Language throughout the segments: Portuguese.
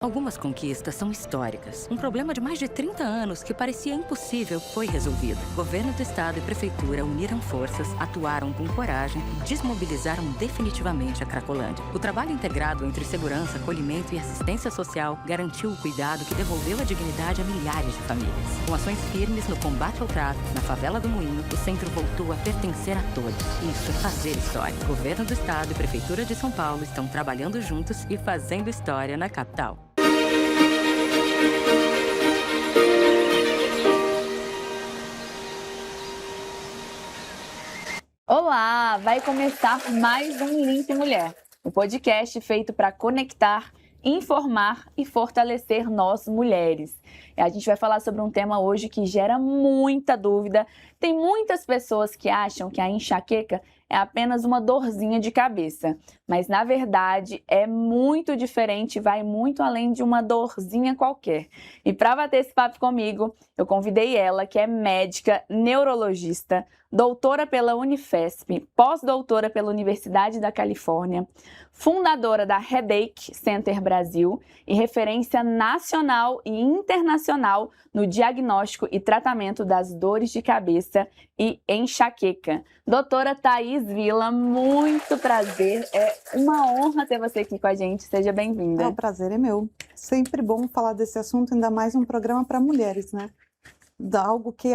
Algumas conquistas são históricas. Um problema de mais de 30 anos que parecia impossível foi resolvido. Governo do estado e prefeitura uniram forças, atuaram com coragem e desmobilizaram definitivamente a Cracolândia. O trabalho integrado entre segurança, acolhimento e assistência social garantiu o cuidado que devolveu a dignidade a milhares de famílias. Com ações firmes no combate ao tráfico, na favela do Moinho, o centro voltou a pertencer a todos. Isso é fazer história. Governo do estado e prefeitura de São Paulo estão trabalhando juntos e fazendo história na capital. Olá, vai começar mais um Link Mulher, o podcast feito para conectar, informar e fortalecer nós mulheres. A gente vai falar sobre um tema hoje que gera muita dúvida. Tem muitas pessoas que acham que a enxaqueca é apenas uma dorzinha de cabeça, mas na verdade é muito diferente, vai muito além de uma dorzinha qualquer. E para bater esse papo comigo, eu convidei ela, que é médica, neurologista, doutora pela Unifesp, pós-doutora pela Universidade da Califórnia, fundadora da Headache Center Brasil e referência nacional e internacional no diagnóstico e tratamento das dores de cabeça e enxaqueca. Doutora Thaís Vila, muito prazer, é uma honra ter você aqui com a gente, seja bem-vinda. O prazer é meu. Sempre bom falar desse assunto, ainda mais um programa para mulheres, né? Algo que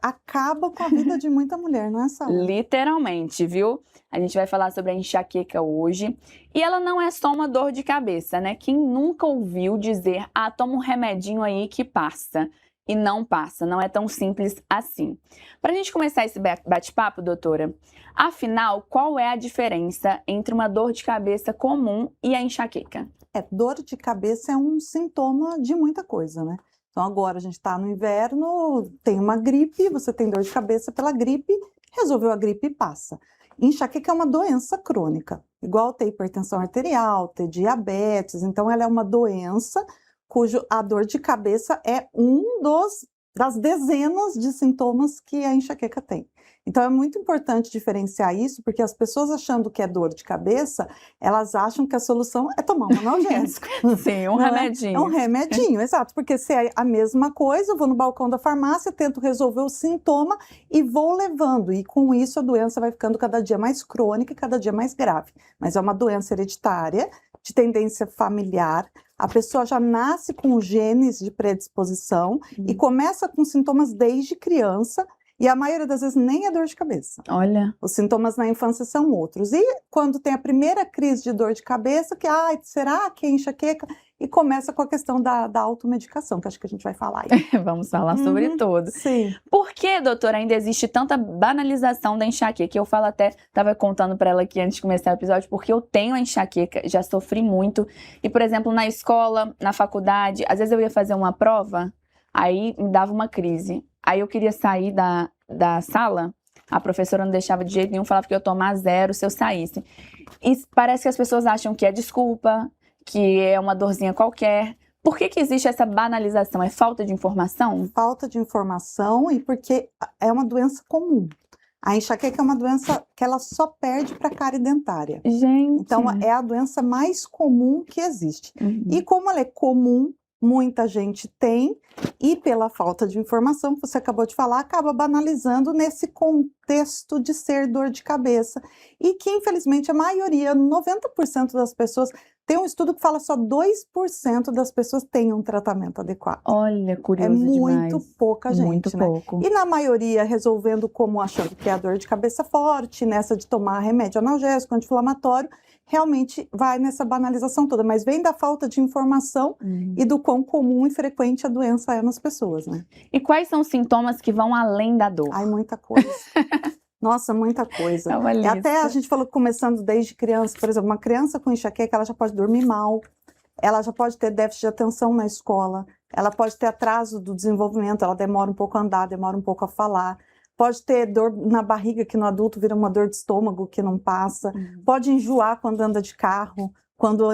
acaba com a vida de muita mulher, não é, Sara? Literalmente, viu? A gente vai falar sobre a enxaqueca hoje. E ela não é só uma dor de cabeça, né? Quem nunca ouviu dizer, toma um remedinho aí que passa. E não passa, não é tão simples assim. Para a gente começar esse bate-papo, doutora, afinal, qual é a diferença entre uma dor de cabeça comum e a enxaqueca? Dor de cabeça é um sintoma de muita coisa, né? Então agora a gente está no inverno, tem uma gripe, você tem dor de cabeça pela gripe, resolveu a gripe e passa. Enxaqueca é uma doença crônica, igual ter hipertensão arterial, ter diabetes, então ela é uma doença cujo a dor de cabeça é das dezenas de sintomas que a enxaqueca tem. Então é muito importante diferenciar isso, porque as pessoas achando que é dor de cabeça, elas acham que a solução é tomar um analgésico. Sim, um remedinho. É um remedinho, exato, porque se é a mesma coisa, eu vou no balcão da farmácia, tento resolver o sintoma e vou levando, e com isso a doença vai ficando cada dia mais crônica e cada dia mais grave. Mas é uma doença hereditária, de tendência familiar, a pessoa já nasce com genes de predisposição e começa com sintomas desde criança, e a maioria das vezes nem é dor de cabeça. Olha. Os sintomas na infância são outros. E quando tem a primeira crise de dor de cabeça, será que é enxaqueca? E começa com a questão da automedicação, que acho que a gente vai falar aí. Vamos falar sobre tudo. Sim. Por que, doutora, ainda existe tanta banalização da enxaqueca? Eu falo até, estava contando para ela aqui antes de começar o episódio, porque eu tenho a enxaqueca, já sofri muito. E, por exemplo, na escola, na faculdade, às vezes eu ia fazer uma prova, aí me dava uma crise. Aí eu queria sair da sala, a professora não deixava de jeito nenhum, falava que eu ia tomar 0 se eu saísse. E parece que as pessoas acham que é desculpa, que é uma dorzinha qualquer. Por que existe essa banalização? É falta de informação? Falta de informação e porque é uma doença comum. A enxaqueca é uma doença que ela só perde para a cárie dentária. Gente! Então é a doença mais comum que existe. E como ela é comum, muita gente tem, e pela falta de informação que você acabou de falar, acaba banalizando nesse contexto de ser dor de cabeça. E que, infelizmente, a maioria, 90% das pessoas, tem um estudo que fala só 2% das pessoas têm um tratamento adequado. Olha, curioso demais. É muito demais. pouca gente, Muito né? pouco. E na maioria resolvendo como achando que é a dor de cabeça forte, nessa de tomar remédio analgésico, anti-inflamatório, realmente vai nessa banalização toda, mas vem da falta de informação e do quão comum e frequente a doença é nas pessoas, né? E quais são os sintomas que vão além da dor? Ai, muita coisa. Nossa, muita coisa. É uma lista. Até a gente falou começando desde criança, por exemplo, uma criança com enxaqueca, ela já pode dormir mal, ela já pode ter déficit de atenção na escola, ela pode ter atraso do desenvolvimento, ela demora um pouco a andar, demora um pouco a falar. Pode ter dor na barriga, que no adulto vira uma dor de estômago que não passa. Pode enjoar quando anda de carro, quando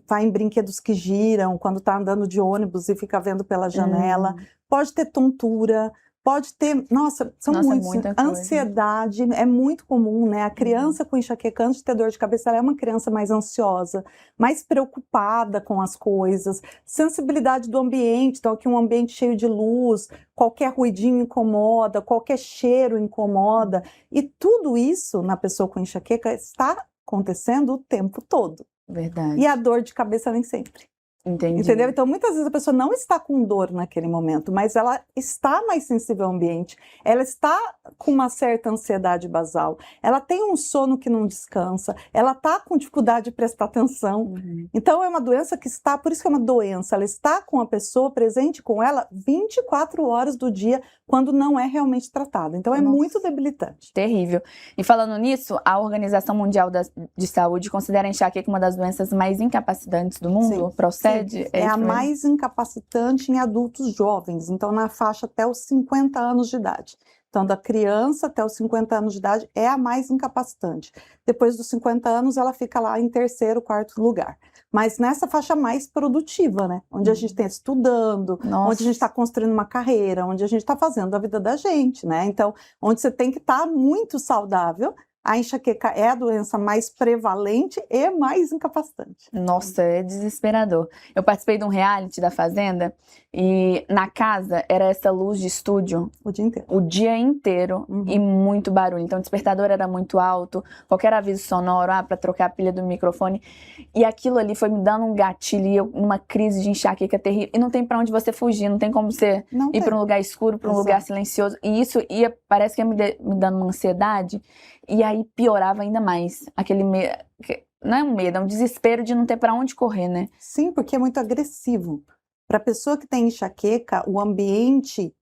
vai em brinquedos que giram, quando está andando de ônibus e fica vendo pela janela. Pode ter tontura, pode ter, nossa, são Nossa, muitos. muita coisa. Ansiedade é muito comum, né? A criança com enxaqueca, antes de ter dor de cabeça, ela é uma criança mais ansiosa, mais preocupada com as coisas. Sensibilidade do ambiente, então aqui um ambiente cheio de luz, qualquer ruidinho incomoda, qualquer cheiro incomoda. E tudo isso na pessoa com enxaqueca está acontecendo o tempo todo. Verdade. E a dor de cabeça nem sempre. Entendi. Entendeu? Então, muitas vezes a pessoa não está com dor naquele momento, mas ela está mais sensível ao ambiente, ela está com uma certa ansiedade basal, ela tem um sono que não descansa, ela está com dificuldade de prestar atenção. Uhum. Então, é uma doença que está, por isso que é uma doença, ela está com a pessoa, presente com ela 24 horas do dia, quando não é realmente tratada. Então, é Nossa. muito debilitante. Terrível. E falando nisso, a Organização Mundial de Saúde considera a enxaqueca uma das doenças mais incapacitantes do mundo? Sim. Procede? É a isso mesmo? mais incapacitante em adultos jovens, então na faixa até os 50 anos de idade. Então, da criança até os 50 anos de idade é a mais incapacitante. Depois dos 50 anos, ela fica lá em terceiro, quarto lugar. Mas nessa faixa mais produtiva, né? Onde a gente está estudando, Nossa. onde a gente está construindo uma carreira, onde a gente está fazendo a vida da gente, né? Então, onde você tem que estar muito saudável. A enxaqueca é a doença mais prevalente e mais incapacitante. Nossa, é desesperador. Eu participei de um reality da Fazenda e na casa era essa luz de estúdio O dia inteiro. o dia inteiro e muito barulho. Então o despertador era muito alto, qualquer aviso sonoro, para trocar a pilha do microfone. E aquilo ali foi me dando um gatilho e eu numa crise de enxaqueca terrível. E não tem pra onde você fugir, não tem como você Não ir tem. pra um lugar escuro, pra um lugar silencioso. E isso ia, parece que ia me dando uma ansiedade. E aí piorava ainda mais. Aquele medo, não é um medo, é um desespero de não ter pra onde correr, né? Sim, porque é muito agressivo. Para a pessoa que tem enxaqueca, o ambiente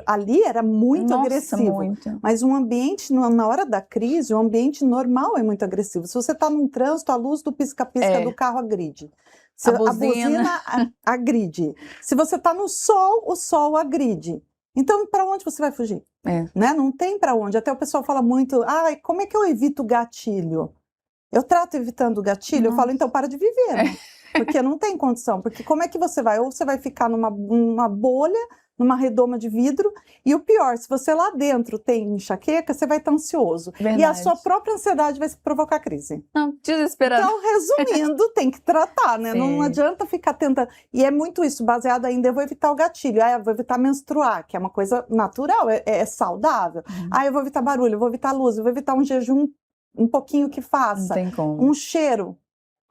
ali era muito Nossa, agressivo. muito. Mas um ambiente, na hora da crise, o ambiente normal é muito agressivo. Se você está num trânsito, a luz do pisca-pisca do carro agride. A buzina agride. Se você está no sol, o sol agride. Então, para onde você vai fugir? Né? Não tem para onde. Até o pessoal fala muito, como é que eu evito o gatilho? Eu trato evitando o gatilho, eu falo, então para de viver, né? Porque não tem condição. Porque como é que você vai? Ou você vai ficar numa bolha, numa redoma de vidro, e o pior, se você lá dentro tem enxaqueca, você vai estar ansioso. Verdade. E a sua própria ansiedade vai provocar crise. Não, desesperado. Então, resumindo, tem que tratar, né? Não adianta ficar tentando. E é muito isso, baseado ainda, eu vou evitar o gatilho, eu vou evitar menstruar, que é uma coisa natural, é saudável. Eu vou evitar barulho, eu vou evitar luz, eu vou evitar um jejum um pouquinho que faça. Não tem como. Um cheiro.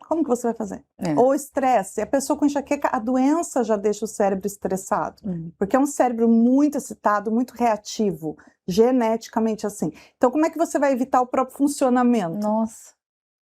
Como que você vai fazer? Ou estresse. A pessoa com enxaqueca, a doença já deixa o cérebro estressado. Porque é um cérebro muito excitado, muito reativo, geneticamente assim. Então, como é que você vai evitar o próprio funcionamento? Nossa.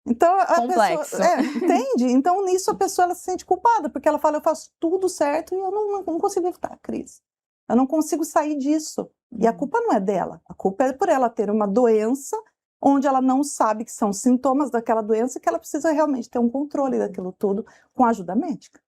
Então, a Complexo. pessoa... entende? Então, nisso a pessoa ela se sente culpada, porque ela fala, eu faço tudo certo e eu não consigo evitar a crise. Eu não consigo sair disso. E a culpa não é dela. A culpa é por ela ter uma doença onde ela não sabe que são sintomas daquela doença e que ela precisa realmente ter um controle daquilo tudo com ajuda médica.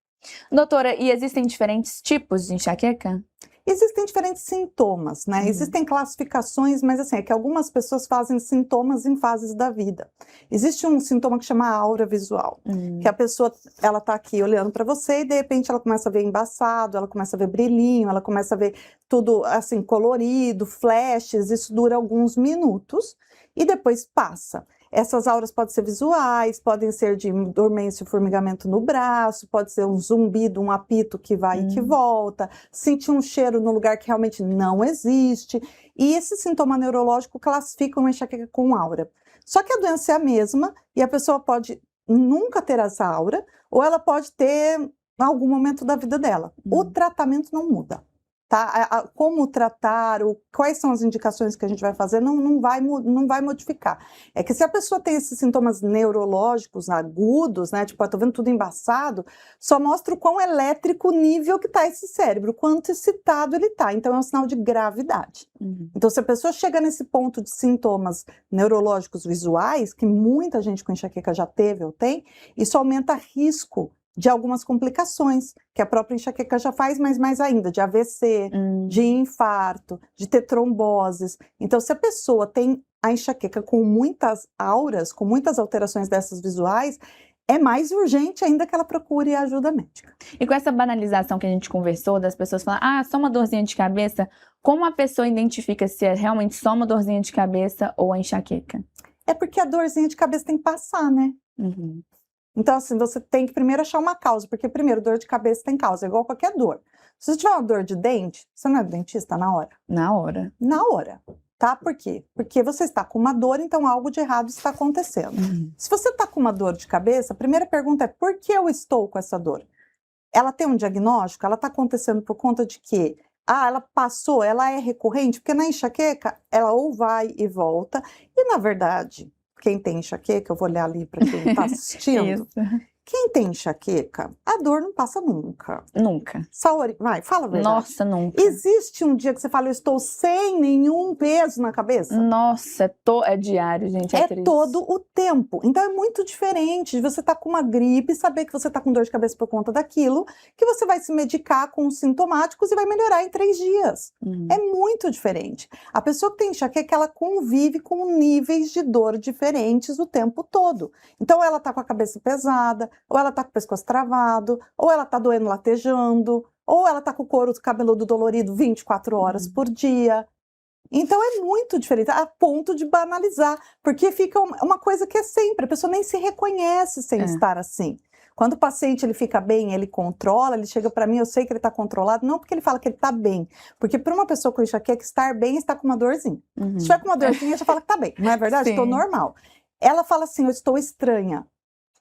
Doutora, e existem diferentes tipos de enxaqueca? Existem diferentes sintomas, né? Existem classificações, mas assim, é que algumas pessoas fazem sintomas em fases da vida. Existe um sintoma que chama aura visual, que a pessoa, ela tá aqui olhando para você e de repente ela começa a ver embaçado, ela começa a ver brilhinho, ela começa a ver tudo assim colorido, flashes, isso dura alguns minutos e depois passa. Essas auras podem ser visuais, podem ser de dormência e formigamento no braço, pode ser um zumbido, um apito que vai e que volta, sentir um cheiro no lugar que realmente não existe. E esse sintoma neurológico classifica uma enxaqueca com aura. Só que a doença é a mesma e a pessoa pode nunca ter essa aura, ou ela pode ter em algum momento da vida dela. O tratamento não muda. Tá? Como tratar, quais são as indicações que a gente vai fazer, não vai modificar. É que se a pessoa tem esses sintomas neurológicos agudos, né, tipo, eu tô vendo tudo embaçado, só mostra o quão elétrico o nível que tá esse cérebro, quanto excitado ele tá. Então é um sinal de gravidade. Então se a pessoa chega nesse ponto de sintomas neurológicos visuais, que muita gente com enxaqueca já teve ou tem, isso aumenta risco de algumas complicações, que a própria enxaqueca já faz, mas mais ainda, de AVC, de infarto, de ter tromboses. Então, se a pessoa tem a enxaqueca com muitas auras, com muitas alterações dessas visuais, é mais urgente ainda que ela procure ajuda médica. E com essa banalização que a gente conversou, das pessoas falando, só uma dorzinha de cabeça, como a pessoa identifica se é realmente só uma dorzinha de cabeça ou a enxaqueca? É porque a dorzinha de cabeça tem que passar, né? Uhum. Então, assim, você tem que primeiro achar uma causa, porque primeiro, dor de cabeça tem causa, é igual qualquer dor. Se você tiver uma dor de dente, você não é dentista na hora? Na hora. Na hora, tá? Por quê? Porque você está com uma dor, então algo de errado está acontecendo. Uhum. Se você está com uma dor de cabeça, a primeira pergunta é, por que eu estou com essa dor? Ela tem um diagnóstico? Ela está acontecendo por conta de quê? Ela passou, ela é recorrente? Porque na enxaqueca, ela ou vai e volta, e na verdade, quem tem enxaqueca, eu vou olhar ali para quem está assistindo, Isso. quem tem enxaqueca, a dor não passa nunca. Nunca. Vai, fala a verdade. Nossa, nunca. Existe um dia que você fala, eu estou sem nenhum peso na cabeça? Nossa, é diário, gente. É triste. todo o tempo. Então é muito diferente de você estar com uma gripe, saber que você está com dor de cabeça por conta daquilo, que você vai se medicar com os sintomáticos e vai melhorar em 3 dias. Uhum. É muito diferente. A pessoa que tem enxaqueca, ela convive com níveis de dor diferentes o tempo todo. Então ela está com a cabeça pesada, ou ela está com o pescoço travado, ou ela está doendo latejando, ou ela está com o couro cabeludo dolorido 24 horas por dia. Então é muito diferente, a ponto de banalizar, porque fica uma coisa que é sempre, a pessoa nem se reconhece sem estar assim. Quando o paciente ele fica bem, ele controla, ele chega para mim, eu sei que ele está controlado, não porque ele fala que ele está bem, porque para uma pessoa com enxaqueca, estar bem está com uma dorzinha. Uhum. Se tiver com uma dorzinha, já fala que está bem, não é verdade? Estou normal. Ela fala assim, eu estou estranha.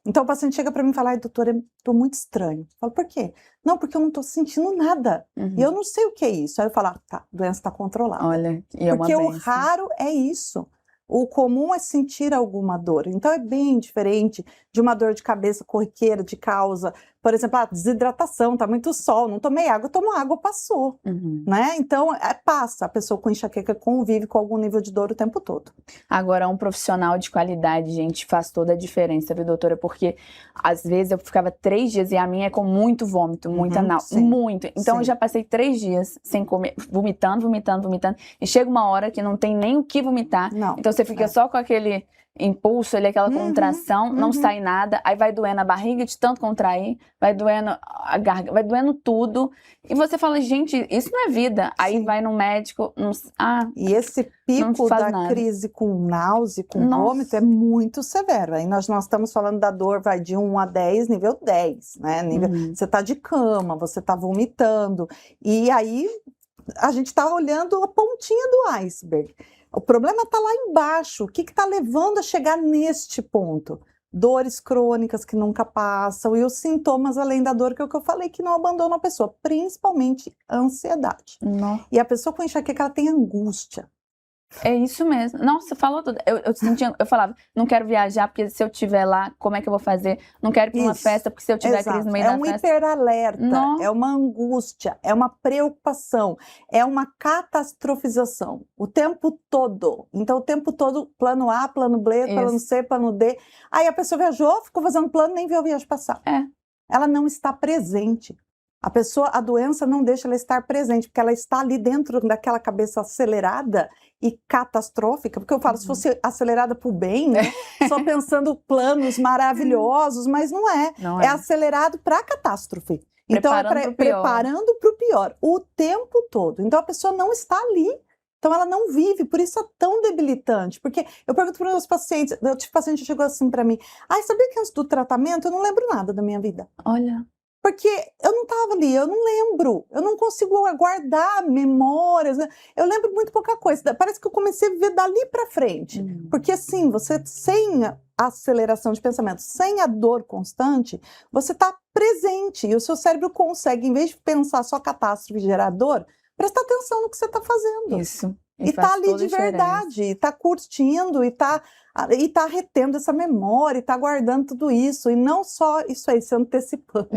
Então o paciente chega para mim e fala, ai doutora, eu estou muito estranho. Eu falo, por quê? Não, porque eu não estou sentindo nada. Uhum. E eu não sei o que é isso. Aí eu falo, tá, a doença está controlada. Olha, e é porque uma o raro é isso. O comum é sentir alguma dor. Então é bem diferente de uma dor de cabeça corriqueira, de causa, por exemplo, desidratação, tá muito sol, não tomei água, tomo água, passou, né? Então passa, a pessoa com enxaqueca convive com algum nível de dor o tempo todo. Agora, um profissional de qualidade, gente, faz toda a diferença, viu, doutora? Porque às vezes eu ficava 3 dias e a minha é com muito vômito, muita náusea, muito. Então eu já passei 3 dias sem comer, vomitando, e chega uma hora que não tem nem o que vomitar. Não. Então você fica só com aquele impulso ali, aquela contração, não sai nada, aí vai doendo a barriga de tanto contrair, vai doendo a garganta, vai doendo tudo, e você fala, gente, isso não é vida. Aí vai no médico, e esse pico da crise com náusea, com vômito é muito severo. Aí nós estamos falando da dor, vai de 1 a 10, nível 10, né? Você tá de cama, você tá vomitando, e aí a gente tá olhando a pontinha do iceberg. O problema está lá embaixo. O que está levando a chegar neste ponto? Dores crônicas que nunca passam e os sintomas além da dor, que é o que eu falei, que não abandonam a pessoa, principalmente ansiedade. E a pessoa com enxaqueca, ela tem angústia. É isso mesmo. Nossa, falou tudo. Eu falava, não quero viajar, porque se eu estiver lá, como é que eu vou fazer? Não quero ir para uma festa, porque se eu tiver crise no meio da festa... É um hiperalerta, é uma angústia, é uma preocupação, é uma catastrofização, o tempo todo. Então, o tempo todo, plano A, plano B, plano C, plano D. Aí a pessoa viajou, ficou fazendo plano, nem viu a viagem passar. Ela não está presente. A doença não deixa ela estar presente, porque ela está ali dentro daquela cabeça acelerada e catastrófica, porque eu falo, se fosse acelerada para o bem, né? Só pensando planos maravilhosos, mas não é. É acelerado para a catástrofe. Então, preparando para o pior, o tempo todo. Então, a pessoa não está ali. Então, ela não vive, por isso é tão debilitante. Porque eu pergunto para os meus pacientes, o paciente chegou assim para mim, sabia que antes do tratamento eu não lembro nada da minha vida? Olha... Porque eu não estava ali, eu não lembro, eu não consigo guardar memórias, né? Eu lembro muito pouca coisa, parece que eu comecei a viver dali para frente, porque assim, você sem a aceleração de pensamento, sem a dor constante, você está presente e o seu cérebro consegue, em vez de pensar só catástrofe e gerar dor, prestar atenção no que você está fazendo. Isso. E tá ali de verdade, e tá curtindo, e tá retendo essa memória, e tá guardando tudo isso, e não só isso aí, se antecipando.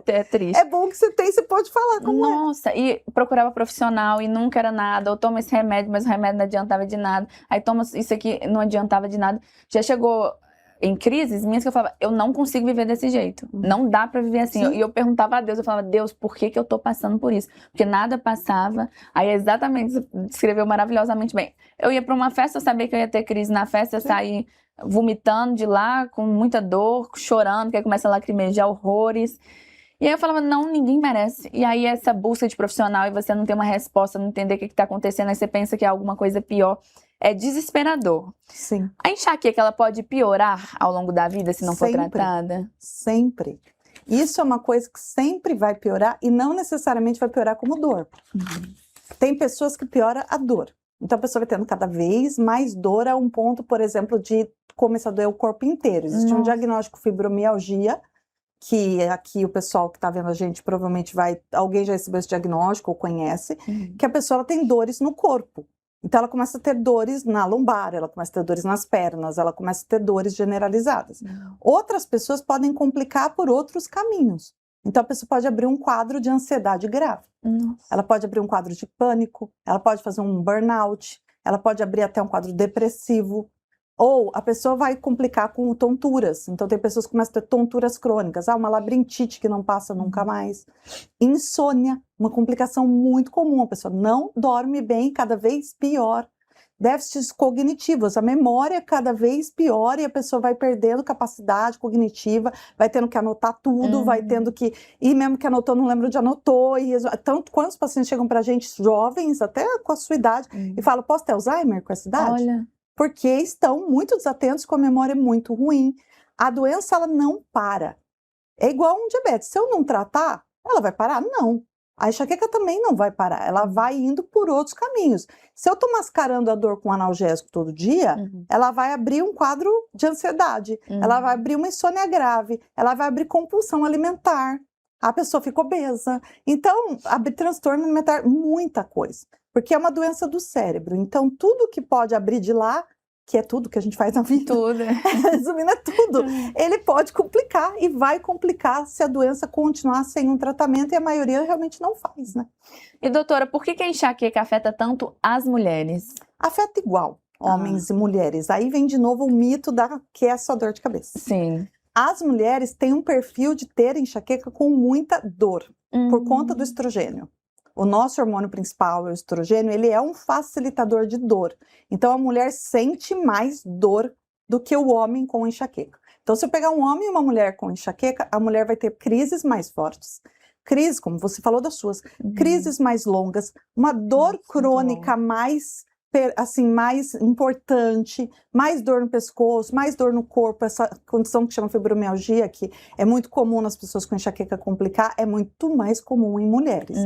É triste. É bom que você pode falar como Nossa, e procurava profissional e nunca era nada, ou toma esse remédio, mas o remédio não adiantava de nada, aí toma isso aqui, não adiantava de nada. Já chegou em crises minhas que eu falava, eu não consigo viver desse jeito, não dá pra viver assim. E eu perguntava a Deus, eu falava, Deus, por que eu tô passando por isso? Porque nada passava. Aí exatamente, você descreveu maravilhosamente bem. Eu ia pra uma festa, eu sabia que eu ia ter crise na festa, eu saí vomitando de lá, com muita dor, chorando, que aí começa a lacrimejar horrores. E aí eu falava, não, ninguém merece. E aí essa busca de profissional e você não ter uma resposta, não entender o que está acontecendo, aí você pensa que é alguma coisa pior, é desesperador. Sim. A enxaqueca, ela pode piorar ao longo da vida se não for tratada? Sempre. Isso é uma coisa que sempre vai piorar e não necessariamente vai piorar como dor. Tem pessoas que piora a dor. Então a pessoa vai tendo cada vez mais dor a um ponto, por exemplo, de começar a doer o corpo inteiro. Existe um diagnóstico fibromialgia, que aqui o pessoal que está vendo a gente provavelmente alguém já recebeu esse diagnóstico ou conhece, que a pessoa ela tem dores no corpo. Então ela começa a ter dores na lombar, ela começa a ter dores nas pernas, ela começa a ter dores generalizadas. Outras pessoas podem complicar por outros caminhos. Então a pessoa pode abrir um quadro de ansiedade grave. Ela pode abrir um quadro de pânico, ela pode fazer um burnout, ela pode abrir até um quadro depressivo. Ou a pessoa vai complicar com tonturas. Então tem pessoas que começam a ter tonturas crônicas. Uma labirintite que não passa nunca mais. Insônia, uma complicação muito comum. A pessoa não dorme bem, cada vez pior. Déficits cognitivos, a memória cada vez pior e a pessoa vai perdendo capacidade cognitiva, vai tendo que anotar tudo, vai tendo que... E mesmo que anotou, não lembra onde anotou. Tanto quantos pacientes chegam pra gente, jovens, até com a sua idade, e falam, posso ter Alzheimer com essa idade? Olha... Porque estão muito desatentos, com a memória muito ruim. A doença, ela não para. É igual um diabetes. Se eu não tratar, ela vai parar? Não. A enxaqueca também não vai parar. Ela vai indo por outros caminhos. Se eu estou mascarando a dor com analgésico todo dia, ela vai abrir um quadro de ansiedade. Ela vai abrir uma insônia grave. Ela vai abrir compulsão alimentar. A pessoa fica obesa. Então, abrir transtorno alimentar, muita coisa. Porque é uma doença do cérebro. Então, tudo que pode abrir de lá, que é tudo que a gente faz na vida. Tudo. Resumindo, é tudo. Ele pode complicar e vai complicar se a doença continuar sem um tratamento e a maioria realmente não faz, né? E doutora, por que a enxaqueca afeta tanto as mulheres? Afeta igual, homens e mulheres. Aí vem de novo o mito que é só dor de cabeça. Sim. As mulheres têm um perfil de ter enxaqueca com muita dor, por conta do estrogênio. O nosso hormônio principal, o estrogênio, ele é um facilitador de dor. Então, a mulher sente mais dor do que o homem com enxaqueca. Então, se eu pegar um homem e uma mulher com enxaqueca, a mulher vai ter crises mais fortes. Crises, como você falou das suas, crises mais longas, uma dor crônica mais importante, mais dor no pescoço, mais dor no corpo, essa condição que chama fibromialgia, que é muito comum nas pessoas com enxaqueca complicar, é muito mais comum em mulheres.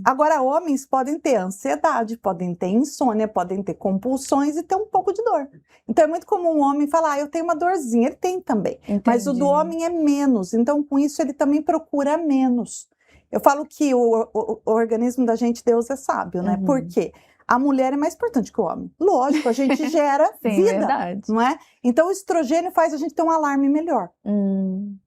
Agora, homens podem ter ansiedade, podem ter insônia, podem ter compulsões e ter um pouco de dor. Então, é muito comum um homem falar, eu tenho uma dorzinha, ele tem também. Entendi. Mas o do homem é menos, então com isso ele também procura menos. Eu falo que o organismo da gente, Deus é sábio, né? Por quê? A mulher é mais importante que o homem. Lógico, a gente gera Sim, vida, verdade. não é? Então o estrogênio faz a gente ter um alarme melhor.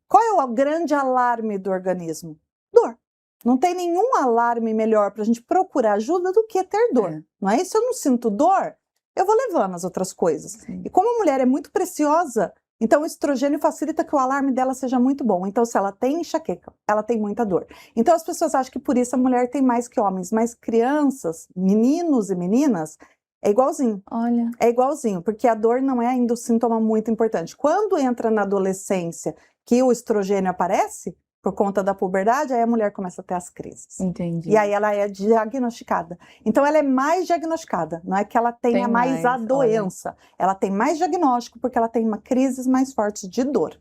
Qual é o grande alarme do organismo? Dor. Não tem nenhum alarme melhor para a gente procurar ajuda do que ter dor, não é? E se eu não sinto dor, eu vou levando as outras coisas. Sim. E como a mulher é muito preciosa, então o estrogênio facilita que o alarme dela seja muito bom. Então se ela tem enxaqueca, ela tem muita dor. Então as pessoas acham que por isso a mulher tem mais que homens, mas crianças, meninos e meninas, é igualzinho. Olha. É igualzinho, porque a dor não é ainda um sintoma muito importante. Quando entra na adolescência que o estrogênio aparece, por conta da puberdade, aí a mulher começa a ter as crises. Entendi. E aí ela é diagnosticada. Então ela é mais diagnosticada, não é que ela tenha mais a doença. Olha. Ela tem mais diagnóstico porque ela tem crises mais fortes de dor.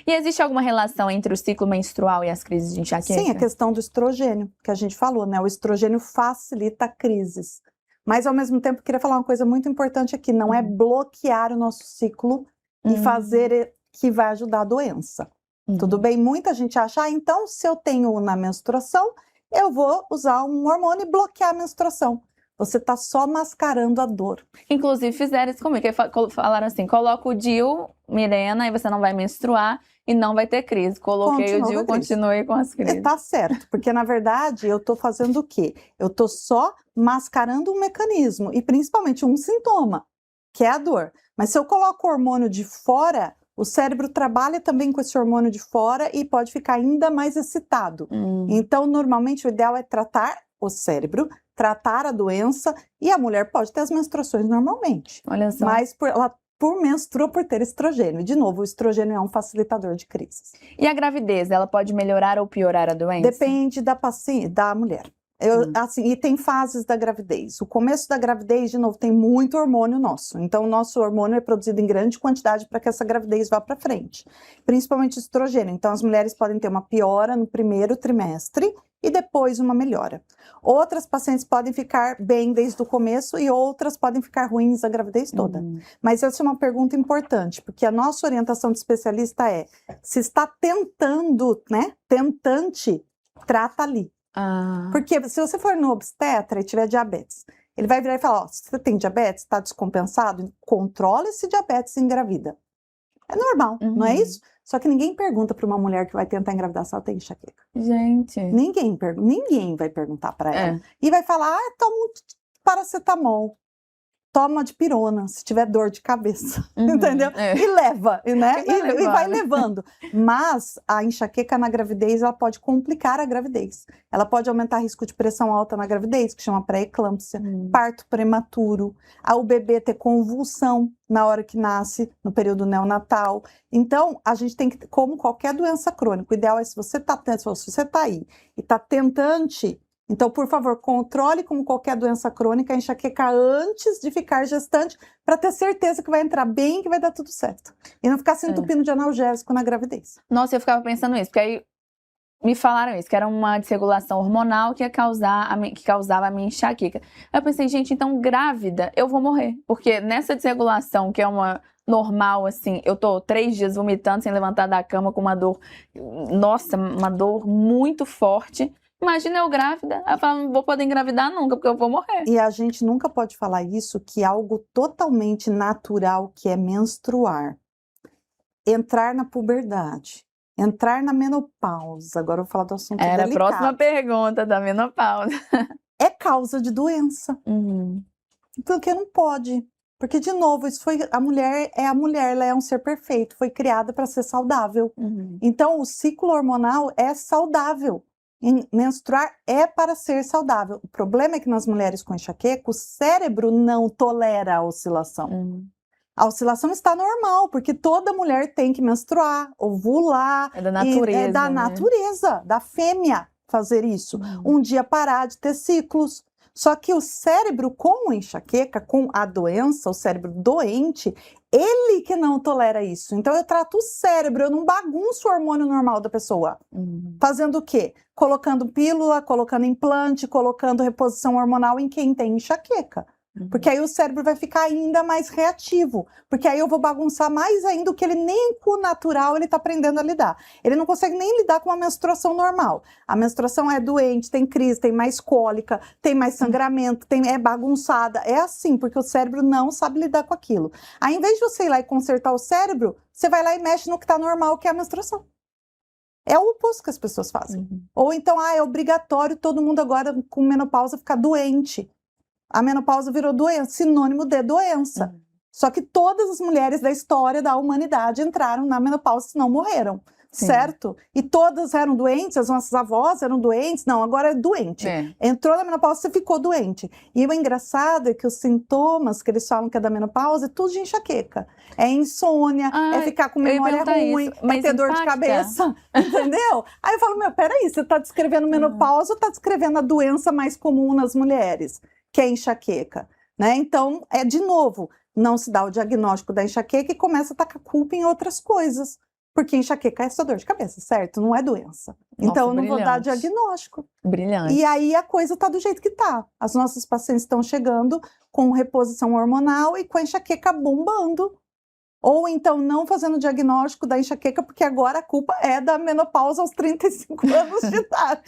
E existe alguma relação entre o ciclo menstrual e as crises de enxaqueca? Sim, a questão do estrogênio, que a gente falou, né? O estrogênio facilita crises. Mas ao mesmo tempo, eu queria falar uma coisa muito importante aqui, não é bloquear o nosso ciclo e fazer que vai ajudar a doença. Tudo bem? Muita gente acha, então se eu tenho na menstruação, eu vou usar um hormônio e bloquear a menstruação. Você está só mascarando a dor. Inclusive fizeram isso comigo, falaram assim, coloca o DIU, Mirena, e você não vai menstruar e não vai ter crise. Coloquei o DIU, continuei com as crises. Tá certo, porque na verdade eu estou fazendo o quê? Eu estou só mascarando um mecanismo e principalmente um sintoma, que é a dor. Mas se eu coloco o hormônio de fora, o cérebro trabalha também com esse hormônio de fora e pode ficar ainda mais excitado. Então, normalmente, o ideal é tratar o cérebro, tratar a doença, e a mulher pode ter as menstruações normalmente. Olha só. Mas ela menstrua por ter estrogênio. E, de novo, o estrogênio é um facilitador de crises. E a gravidez, ela pode melhorar ou piorar a doença? Depende da mulher. Assim, e tem fases da gravidez. O começo da gravidez, de novo, tem muito hormônio nosso. Então, o nosso hormônio é produzido em grande quantidade para que essa gravidez vá para frente. Principalmente o estrogênio. Então, as mulheres podem ter uma piora no primeiro trimestre e depois uma melhora. Outras pacientes podem ficar bem desde o começo e outras podem ficar ruins a gravidez toda. Mas essa é uma pergunta importante, porque a nossa orientação de especialista é: se está tentando, né? Tentante, trata ali. Porque se você for no obstetra e tiver diabetes, ele vai virar e falar: ó, se você tem diabetes, está descompensado, controla esse diabetes e engravida. É normal, não é isso? Só que ninguém pergunta para uma mulher que vai tentar engravidar se ela tem enxaqueca. Gente. Ninguém vai perguntar para ela. E vai falar: toma um paracetamol. Toma de pirona, se tiver dor de cabeça, entendeu? E leva, né? E vai levando. Mas a enxaqueca na gravidez, ela pode complicar a gravidez. Ela pode aumentar o risco de pressão alta na gravidez, que chama pré-eclâmpsia, parto prematuro, o bebê ter convulsão na hora que nasce, no período neonatal. Então, a gente tem que, como qualquer doença crônica, o ideal é se você tá aí e tá tentante. Então, por favor, controle como qualquer doença crônica a enxaqueca antes de ficar gestante, para ter certeza que vai entrar bem e que vai dar tudo certo. E não ficar se entupindo de analgésico na gravidez. Nossa, eu ficava pensando isso, porque aí me falaram isso, que era uma desregulação hormonal que causava a minha enxaqueca. Aí eu pensei, gente, então grávida, eu vou morrer. Porque nessa desregulação, que é uma normal, assim, eu tô 3 dias vomitando sem levantar da cama com uma dor, nossa, uma dor muito forte. Imagina eu grávida, eu falo, não vou poder engravidar nunca, porque eu vou morrer. E a gente nunca pode falar isso, que é algo totalmente natural, que é menstruar. Entrar na puberdade, entrar na menopausa, agora eu vou falar do assunto delicado. Era a próxima pergunta da menopausa. É causa de doença. Porque não pode. Porque, de novo, a mulher, ela é um ser perfeito, foi criada para ser saudável. Então, o ciclo hormonal é saudável. Menstruar é para ser saudável. O problema é que nas mulheres com enxaqueca, o cérebro não tolera a oscilação. A oscilação está normal, porque toda mulher tem que menstruar, ovular. É da natureza. É da natureza, da fêmea fazer isso. Um dia parar de ter ciclos. Só que o cérebro com enxaqueca, com a doença, o cérebro doente, ele que não tolera isso. Então eu trato o cérebro, eu não bagunço o hormônio normal da pessoa. Fazendo o quê? Colocando pílula, colocando implante, colocando reposição hormonal em quem tem enxaqueca. Porque aí o cérebro vai ficar ainda mais reativo. Porque aí eu vou bagunçar mais ainda o que ele nem com o natural ele está aprendendo a lidar. Ele não consegue nem lidar com uma menstruação normal. A menstruação é doente, tem crise, tem mais cólica, tem mais sangramento, é bagunçada. É assim, porque o cérebro não sabe lidar com aquilo. Aí, em vez de você ir lá e consertar o cérebro, você vai lá e mexe no que está normal, que é a menstruação. É o oposto que as pessoas fazem. Ou então, é obrigatório todo mundo agora com menopausa ficar doente. A menopausa virou doença, sinônimo de doença. Só que todas as mulheres da história da humanidade entraram na menopausa, senão morreram, certo? E todas eram doentes, as nossas avós eram doentes, não, agora é doente. Entrou na menopausa, você ficou doente. E o engraçado é que os sintomas que eles falam que é da menopausa é tudo de enxaqueca. É insônia, é ficar com memória ruim, é ter dor de cabeça, entendeu? Aí eu falo, peraí, você está descrevendo menopausa ou está descrevendo a doença mais comum nas mulheres? Que é enxaqueca, né? Então, de novo, não se dá o diagnóstico da enxaqueca e começa a tacar culpa em outras coisas, porque enxaqueca é só dor de cabeça, certo? Não é doença. Então, eu não vou dar diagnóstico. Brilhante. E aí a coisa tá do jeito que tá. As nossas pacientes estão chegando com reposição hormonal e com a enxaqueca bombando. Ou então não fazendo diagnóstico da enxaqueca, porque agora a culpa é da menopausa aos 35 anos de idade.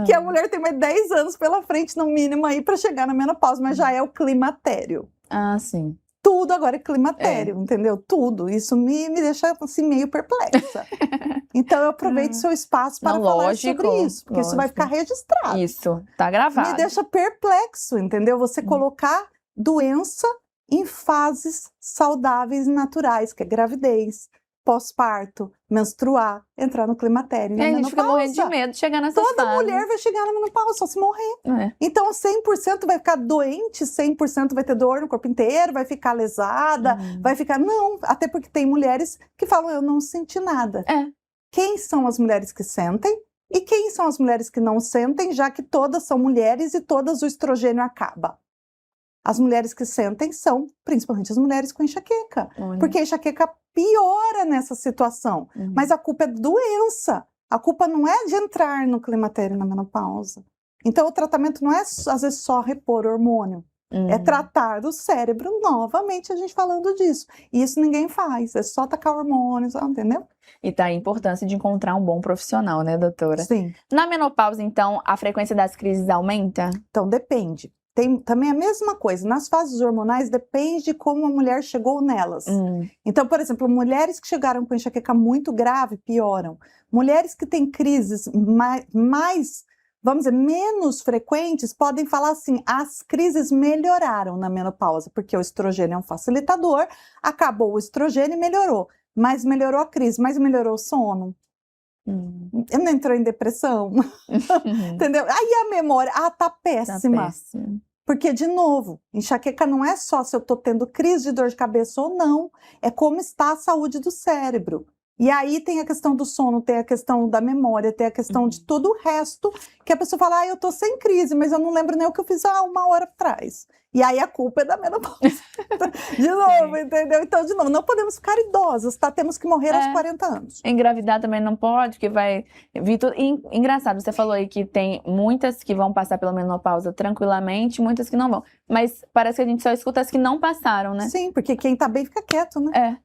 Que a mulher tem mais 10 anos pela frente, no mínimo, aí para chegar na menopausa, mas já é o climatério. Sim. Tudo agora é climatério, entendeu? Tudo. Isso me deixa assim, meio perplexa. Então eu aproveito seu espaço para falar sobre isso, porque isso vai ficar registrado. Isso, tá gravado. Me deixa perplexo, entendeu? Você colocar doença em fases saudáveis e naturais, que é gravidez, pós-parto, menstruar, entrar no climatério. E a gente fica morrendo de menopausa. medo de chegar nessa fase. Toda mulher vai chegar na menopausa, só se morrer. É. Então, 100% vai ficar doente, 100% vai ter dor no corpo inteiro, vai ficar lesada, vai ficar... Não, até porque tem mulheres que falam, eu não senti nada. É. Quem são as mulheres que sentem? E quem são as mulheres que não sentem, já que todas são mulheres e todas o estrogênio acaba? As mulheres que sentem são, principalmente as mulheres com enxaqueca. Olha. Porque a enxaqueca piora nessa situação. Mas a culpa é doença. A culpa não é de entrar no climatério na menopausa. Então o tratamento não é, às vezes, só repor hormônio. É tratar o cérebro novamente, a gente falando disso. E isso ninguém faz, é só tacar hormônios, entendeu? E tá a importância de encontrar um bom profissional, né, doutora? Sim. Na menopausa, então, a frequência das crises aumenta? Então depende. Tem também a mesma coisa, nas fases hormonais depende de como a mulher chegou nelas. Então, por exemplo, mulheres que chegaram com enxaqueca muito grave pioram. Mulheres que têm crises mais, vamos dizer, menos frequentes, podem falar assim, as crises melhoraram na menopausa, porque o estrogênio é um facilitador, acabou o estrogênio e melhorou. Mas melhorou a crise, mas melhorou o sono. Não entrou em depressão, entendeu? Aí a memória, tá péssima. Tá péssimo. Porque, de novo, enxaqueca não é só se eu tô tendo crise de dor de cabeça ou não, é como está a saúde do cérebro. E aí tem a questão do sono, tem a questão da memória, tem a questão de todo o resto, que a pessoa fala, eu tô sem crise, mas eu não lembro nem o que eu fiz há 1 hora atrás. E aí a culpa é da menopausa. De novo, entendeu? Então, de novo, não podemos ficar idosas, tá? Temos que morrer aos 40 anos. Engravidar também não pode, que vai vir tudo. Engraçado, você falou aí que tem muitas que vão passar pela menopausa tranquilamente, muitas que não vão. Mas parece que a gente só escuta as que não passaram, né? Sim, porque quem tá bem fica quieto, né? É.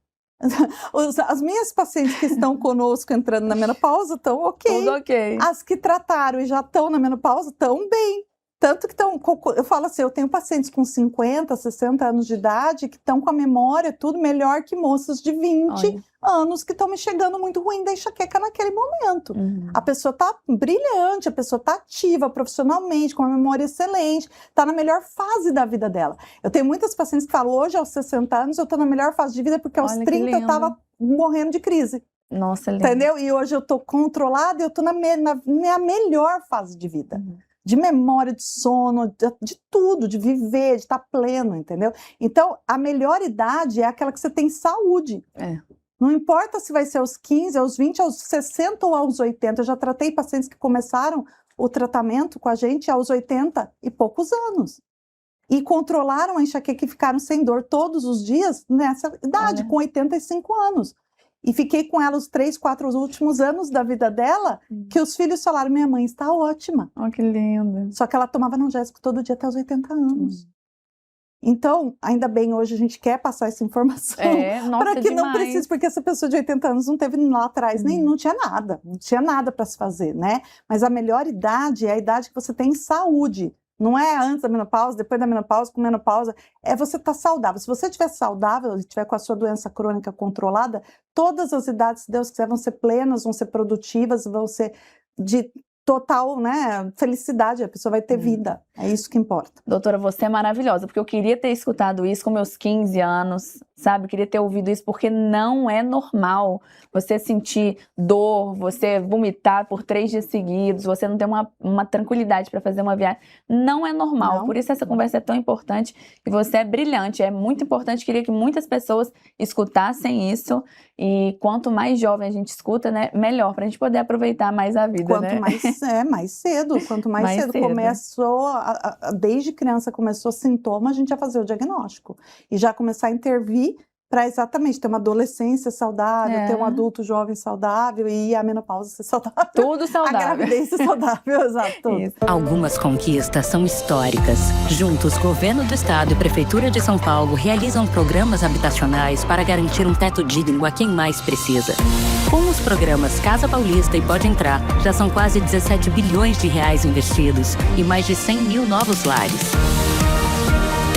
As minhas pacientes que estão conosco entrando na menopausa estão ok. Tudo ok. As que trataram e já estão na menopausa estão bem. Tanto que estão, eu falo assim, eu tenho pacientes com 50, 60 anos de idade que estão com a memória tudo melhor que moças de 20 anos que estão me chegando muito ruim da enxaqueca naquele momento. A pessoa está brilhante, a pessoa está ativa profissionalmente, com uma memória excelente, está na melhor fase da vida dela. Eu tenho muitas pacientes que falam, hoje aos 60 anos eu estou na melhor fase de vida porque aos 30 eu estava morrendo de crise. Nossa, lindo. Entendeu? E hoje eu estou controlada e eu estou na minha melhor fase de vida. De memória, de sono, de tudo, de viver, de estar pleno, entendeu? Então, a melhor idade é aquela que você tem saúde. Não importa se vai ser aos 15, aos 20, aos 60 ou aos 80. Eu já tratei pacientes que começaram o tratamento com a gente aos 80 e poucos anos. E controlaram a enxaqueca e ficaram sem dor todos os dias nessa idade, com 85 anos. E fiquei com ela os 3, 4 últimos anos da vida dela, que os filhos falaram, minha mãe está ótima. Oh, que lindo. Só que ela tomava analgésico todo dia até os 80 anos. Então, ainda bem, hoje a gente quer passar essa informação para que não precise, porque essa pessoa de 80 anos não teve lá atrás, nem não tinha nada para se fazer, né? Mas a melhor idade é a idade que você tem saúde. Não é antes da menopausa, depois da menopausa, com menopausa, é você estar saudável. Se você estiver saudável e estiver com a sua doença crônica controlada, todas as idades, se Deus quiser, vão ser plenas, vão ser produtivas, vão ser de total, né, felicidade, a pessoa vai ter vida, é isso que importa. Doutora, você é maravilhosa, porque eu queria ter escutado isso com meus 15 anos, sabe? Queria ter ouvido isso, porque não é normal você sentir dor, você vomitar por 3 dias seguidos, você não ter uma tranquilidade para fazer uma viagem. Não é normal, por isso essa conversa é tão importante e você é brilhante, é muito importante, queria que muitas pessoas escutassem isso e quanto mais jovem a gente escuta, né, melhor, para a gente poder aproveitar mais a vida, quanto né? mais cedo, quanto mais cedo começou, desde criança começou sintoma, a gente já fazer o diagnóstico e já começar a intervir para exatamente ter uma adolescência saudável, ter um adulto jovem saudável e a menopausa ser saudável. Tudo saudável. A gravidez ser saudável, exato. Isso. Algumas conquistas são históricas. Juntos, Governo do Estado e Prefeitura de São Paulo realizam programas habitacionais para garantir um teto digno a quem mais precisa. Com os programas Casa Paulista e Pode Entrar, já são quase 17 bilhões de reais investidos e mais de 100 mil novos lares.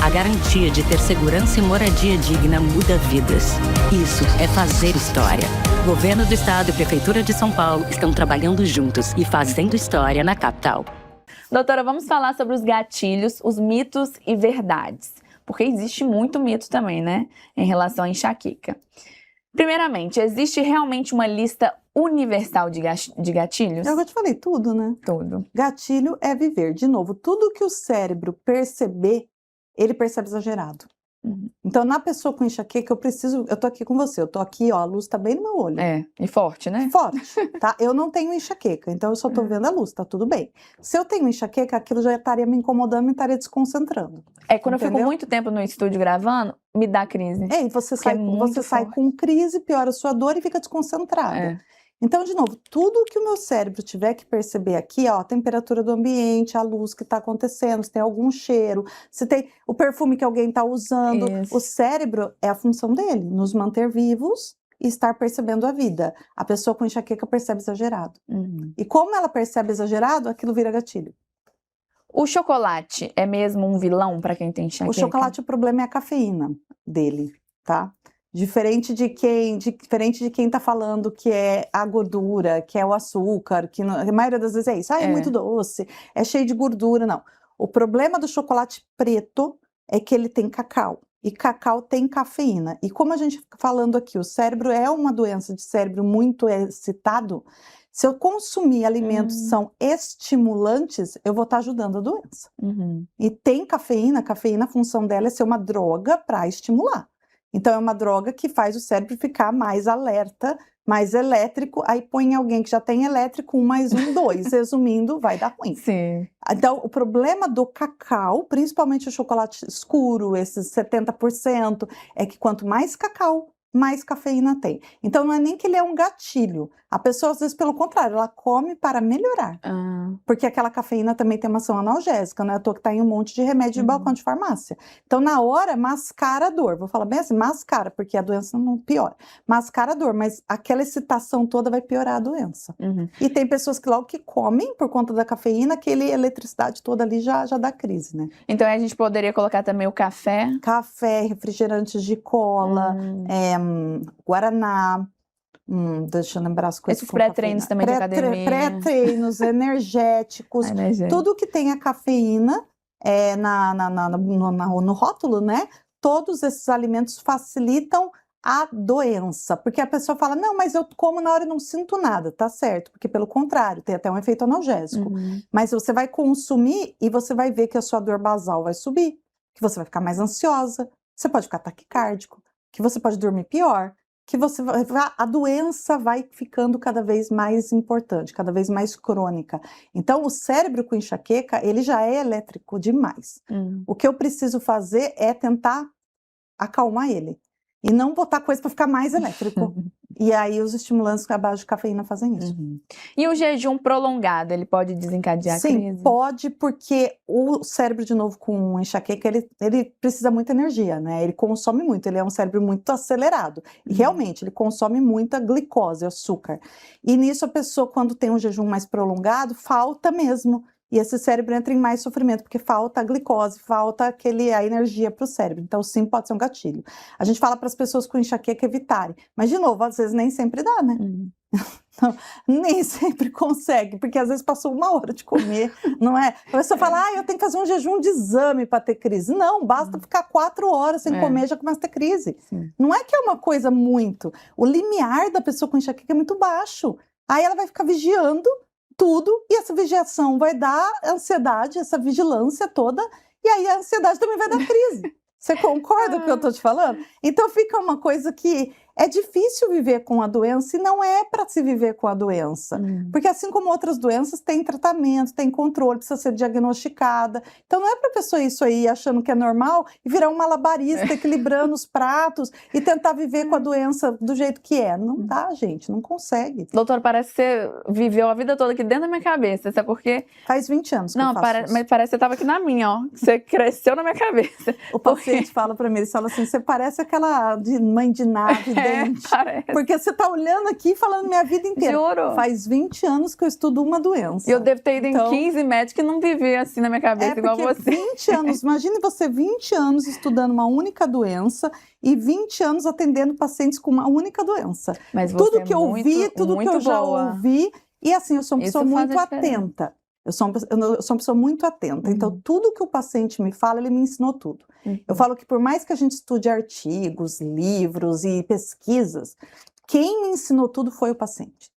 A garantia de ter segurança e moradia digna muda vidas. Isso é fazer história. Governo do Estado e Prefeitura de São Paulo estão trabalhando juntos e fazendo história na capital. Doutora, vamos falar sobre os gatilhos, os mitos e verdades. Porque existe muito mito também, né? Em relação à enxaqueca. Primeiramente, existe realmente uma lista universal de gatilhos? Eu já te falei tudo, né? Tudo. Gatilho é viver. De novo, tudo que o cérebro perceber, ele percebe exagerado. Então, na pessoa com enxaqueca, eu tô aqui com você, eu tô aqui, ó, a luz tá bem no meu olho. E forte, né? Forte, tá? Eu não tenho enxaqueca, então eu só tô vendo a luz, tá tudo bem. Se eu tenho enxaqueca, aquilo já estaria me incomodando, me estaria desconcentrando. Quando eu fico muito tempo no estúdio gravando, me dá crise. E você sai com crise, piora a sua dor e fica desconcentrada. Então, de novo, tudo que o meu cérebro tiver que perceber aqui, ó, a temperatura do ambiente, a luz que está acontecendo, se tem algum cheiro, se tem o perfume que alguém está usando, o cérebro é a função dele, nos manter vivos e estar percebendo a vida. A pessoa com enxaqueca percebe exagerado. E como ela percebe exagerado, aquilo vira gatilho. O chocolate é mesmo um vilão para quem tem enxaqueca? O chocolate, o problema é a cafeína dele, tá? Diferente de quem tá falando que é a gordura, que é o açúcar, que a maioria das vezes é isso. É muito doce, é cheio de gordura, não. O problema do chocolate preto é que ele tem cacau. E cacau tem cafeína. E como a gente fica falando aqui, o cérebro é uma doença de cérebro muito excitado. Se eu consumir alimentos que são estimulantes, eu vou estar ajudando a doença. E tem cafeína, a função dela é ser uma droga para estimular. Então, é uma droga que faz o cérebro ficar mais alerta, mais elétrico. Aí põe alguém que já tem elétrico, 1 mais 1, 2. Resumindo, vai dar ruim. Sim. Então, o problema do cacau, principalmente o chocolate escuro, esses 70%, é que quanto mais cacau, mais cafeína tem. Então, não é nem que ele é um gatilho. A pessoa, às vezes, pelo contrário, ela come para melhorar. Porque aquela cafeína também tem uma ação analgésica, não é à toa que tá em um monte de remédio de balcão de farmácia. Então, na hora, mascara a dor. Vou falar bem assim, mascara, porque a doença não piora. Mascara a dor, mas aquela excitação toda vai piorar a doença. E tem pessoas que logo que comem, por conta da cafeína, aquela eletricidade toda ali já dá crise, né? Então, a gente poderia colocar também o café? Café, refrigerantes de cola, guaraná, deixa eu lembrar as coisas. Esses pré-treinos também de academia. Pré-treinos, energéticos, tudo que tenha cafeína no rótulo, né? Todos esses alimentos facilitam a doença, porque a pessoa fala, não, mas eu como na hora e não sinto nada, tá certo, porque pelo contrário, tem até um efeito analgésico, mas você vai consumir e você vai ver que a sua dor basal vai subir, que você vai ficar mais ansiosa, você pode ficar taquicárdico, que você pode dormir pior, que a doença vai ficando cada vez mais importante, cada vez mais crônica. Então, o cérebro com enxaqueca, ele já é elétrico demais. O que eu preciso fazer é tentar acalmar ele. E não botar coisa para ficar mais elétrico. E aí os estimulantes à base de cafeína fazem isso. E o jejum prolongado, ele pode desencadear crise? Sim, pode, porque o cérebro, de novo, com enxaqueca, ele precisa muita energia, né? Ele consome muito, ele é um cérebro muito acelerado. E realmente, ele consome muita glicose, açúcar. E nisso a pessoa, quando tem um jejum mais prolongado, falta mesmo. E esse cérebro entra em mais sofrimento, porque falta a glicose, falta a energia para o cérebro. Então, sim, pode ser um gatilho. A gente fala para as pessoas com enxaqueca evitarem. Mas, de novo, às vezes nem sempre dá, né? Não, nem sempre consegue, porque às vezes passou 1 hora de comer, não é? A pessoa fala, eu tenho que fazer um jejum de exame para ter crise. Não, basta ficar 4 horas sem comer, já começa a ter crise. Não é que é uma coisa muito. O limiar da pessoa com enxaqueca é muito baixo. Aí ela vai ficar vigiando tudo, e essa vigiação vai dar ansiedade, essa vigilância toda, e aí a ansiedade também vai dar crise. Você concorda com o que eu estou te falando? Então fica uma coisa que é difícil viver com a doença e não é para se viver com a doença. Porque assim como outras doenças, tem tratamento, tem controle, precisa ser diagnosticada. Então não é para a pessoa isso aí achando que é normal e virar um malabarista equilibrando os pratos e tentar viver com a doença do jeito que é. Não dá, gente, não consegue. Doutor, parece que você viveu a vida toda aqui dentro da minha cabeça, sabe por quê? Faz 20 anos que eu faço isso. Mas parece que você estava aqui na minha, ó. Você cresceu na minha cabeça. O paciente fala para mim, ele fala assim, você parece aquela mãe de nave, parece. Porque você tá olhando aqui e falando minha vida inteira. Juro. Faz 20 anos que eu estudo uma doença. E eu devo ter ido em 15 médicos que não vivia assim na minha cabeça igual você. 20 anos, imagine você 20 anos estudando uma única doença e 20 anos atendendo pacientes com uma única doença. Mas tudo que eu vi, tudo que eu já ouvi, e assim, eu sou uma pessoa muito atenta. Eu sou uma pessoa muito atenta, então tudo que o paciente me fala, ele me ensinou tudo. Eu falo que por mais que a gente estude artigos, livros e pesquisas, quem me ensinou tudo foi o paciente.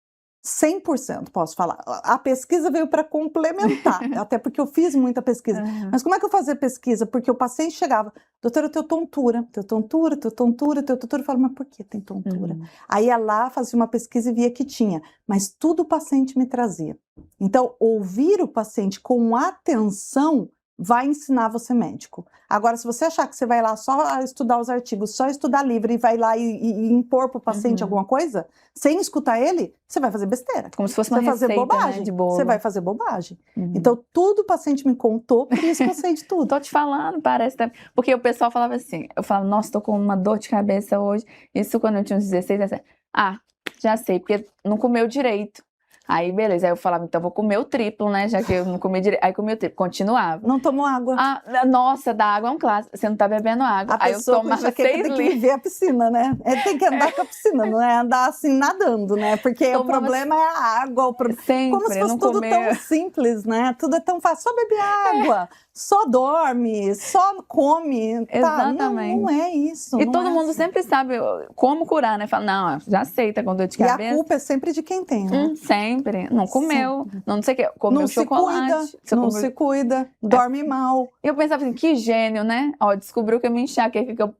100% posso falar. A pesquisa veio para complementar, até porque eu fiz muita pesquisa. Mas como é que eu fazia pesquisa? Porque o paciente chegava, doutora, eu tenho tontura. Eu falo, mas por que tem tontura? Aí ia lá, fazia uma pesquisa e via que tinha. Mas tudo o paciente me trazia. Então, ouvir o paciente com atenção vai ensinar você médico. Agora, se você achar que você vai lá só estudar os artigos, só estudar livro e vai lá e impor para o paciente alguma coisa, sem escutar ele, você vai fazer besteira. Como se fosse uma receita, fazer bobagem, né, de bolo. Você vai fazer bobagem. Então, tudo o paciente me contou, por isso que eu sei de tudo. Tô te falando, parece... Porque o pessoal falava assim, eu falava, nossa, tô com uma dor de cabeça hoje. Isso quando eu tinha uns 16, 17. Ah, já sei, porque não comeu direito. Aí, beleza. Aí eu falava, então vou comer o triplo, né? Já que eu não comi direito. Aí comi o triplo. Continuava. Não tomou água. Ah, nossa, da água é um clássico. Você não tá bebendo água. A Aí eu pessoa tomava com enxaqueca 6 tem que litros. viver a piscina, né? Tem que andar com a piscina, não é andar assim nadando, né? Porque o Tomava problema é a água. Sempre, Como se fosse não tudo comer. tão simples, né? Tudo é tão fácil. Só bebe água, só dorme, só come. Tá? Exatamente. Não é isso. E não todo é mundo assim. sempre sabe como curar, né? Fala, não, já aceita com dor de E cabeça. a culpa é sempre de quem tem, né? Sempre. Não comeu, não sei o que. Comeu Não se chocolate. cuida, Você não comeu- se cuida, dorme mal. Eu pensava assim, que gênio, né? Ó, descobriu que a minha enxaqueca que eu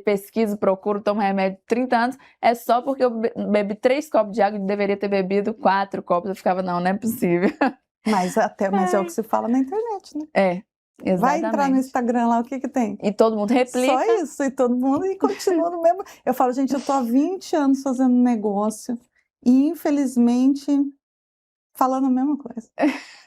pesquiso, procuro, tomo remédio 30 anos, é só porque eu bebi 3 copos de água e deveria ter bebido 4 copos. Eu ficava, não é possível. Mas é o que se fala na internet, né? É, Vai exatamente. entrar no Instagram lá, o que tem? E todo mundo replica. Só isso, e todo mundo e continua no mesmo. Eu falo, gente, eu tô há 20 anos fazendo negócio e, infelizmente, falando a mesma coisa.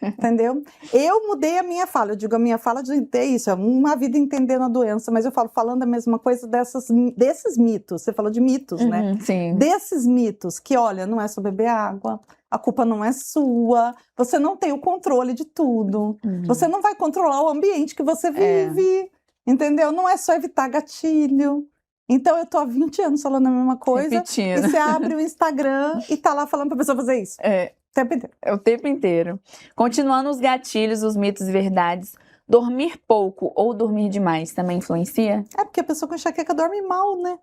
Entendeu? Eu mudei a minha fala, eu digo a minha fala de ter isso, é uma vida entendendo a doença, mas eu falo falando a mesma coisa desses mitos. Você falou de mitos, né? Sim. Desses mitos que, olha, não é só beber água, a culpa não é sua, você não tem o controle de tudo, você não vai controlar o ambiente que você vive, entendeu? Não é só evitar gatilho. Então, eu tô há 20 anos falando a mesma coisa, Repetindo. e você abre o Instagram e tá lá falando pra pessoa fazer isso. O tempo inteiro. É o tempo inteiro. Continuando os gatilhos, os mitos e verdades, dormir pouco ou dormir demais também influencia? É porque a pessoa com enxaqueca dorme mal, né?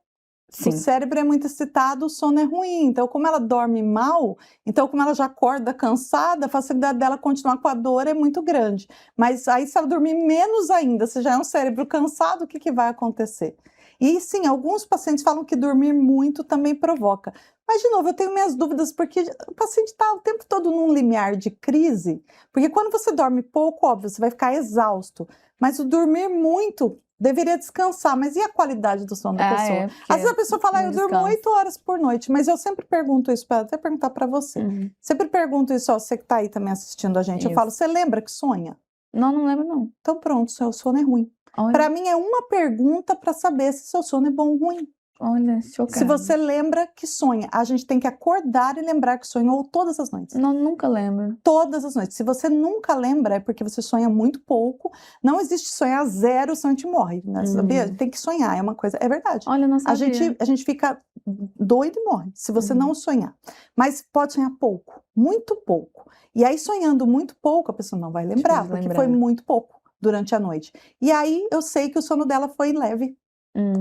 Sim. O cérebro é muito excitado, o sono é ruim. Então, como ela dorme mal, então como ela já acorda cansada, a facilidade dela continuar com a dor é muito grande. Mas aí, se ela dormir menos ainda, se já é um cérebro cansado, o que vai acontecer? E sim, alguns pacientes falam que dormir muito também provoca. Mas, de novo, eu tenho minhas dúvidas, porque o paciente está o tempo todo num limiar de crise. Porque quando você dorme pouco, óbvio, você vai ficar exausto. Mas o dormir muito deveria descansar. Mas e a qualidade do sono da pessoa? Às vezes a pessoa fala, eu durmo 8 horas por noite. Mas eu sempre pergunto isso, para até perguntar para você. Sempre pergunto isso, ó, você que está aí também assistindo a gente. Eu falo, você lembra que sonha? Não lembro não. Então pronto, seu sono é ruim. Para mim é uma pergunta para saber se seu sono é bom ou ruim. Olha, chocada. Se você lembra que sonha, a gente tem que acordar e lembrar que sonhou todas as noites. Não, nunca lembro. Todas as noites. Se você nunca lembra, é porque você sonha muito pouco. Não existe sonhar zero, senão a gente morre, né? Sabia? Tem que sonhar, é uma coisa... É verdade. Olha, não sabia. A gente fica doido e morre, se você não sonhar. Mas pode sonhar pouco, muito pouco. E aí, sonhando muito pouco, a pessoa não vai lembrar, porque foi muito pouco durante a noite. E aí, eu sei que o sono dela foi leve.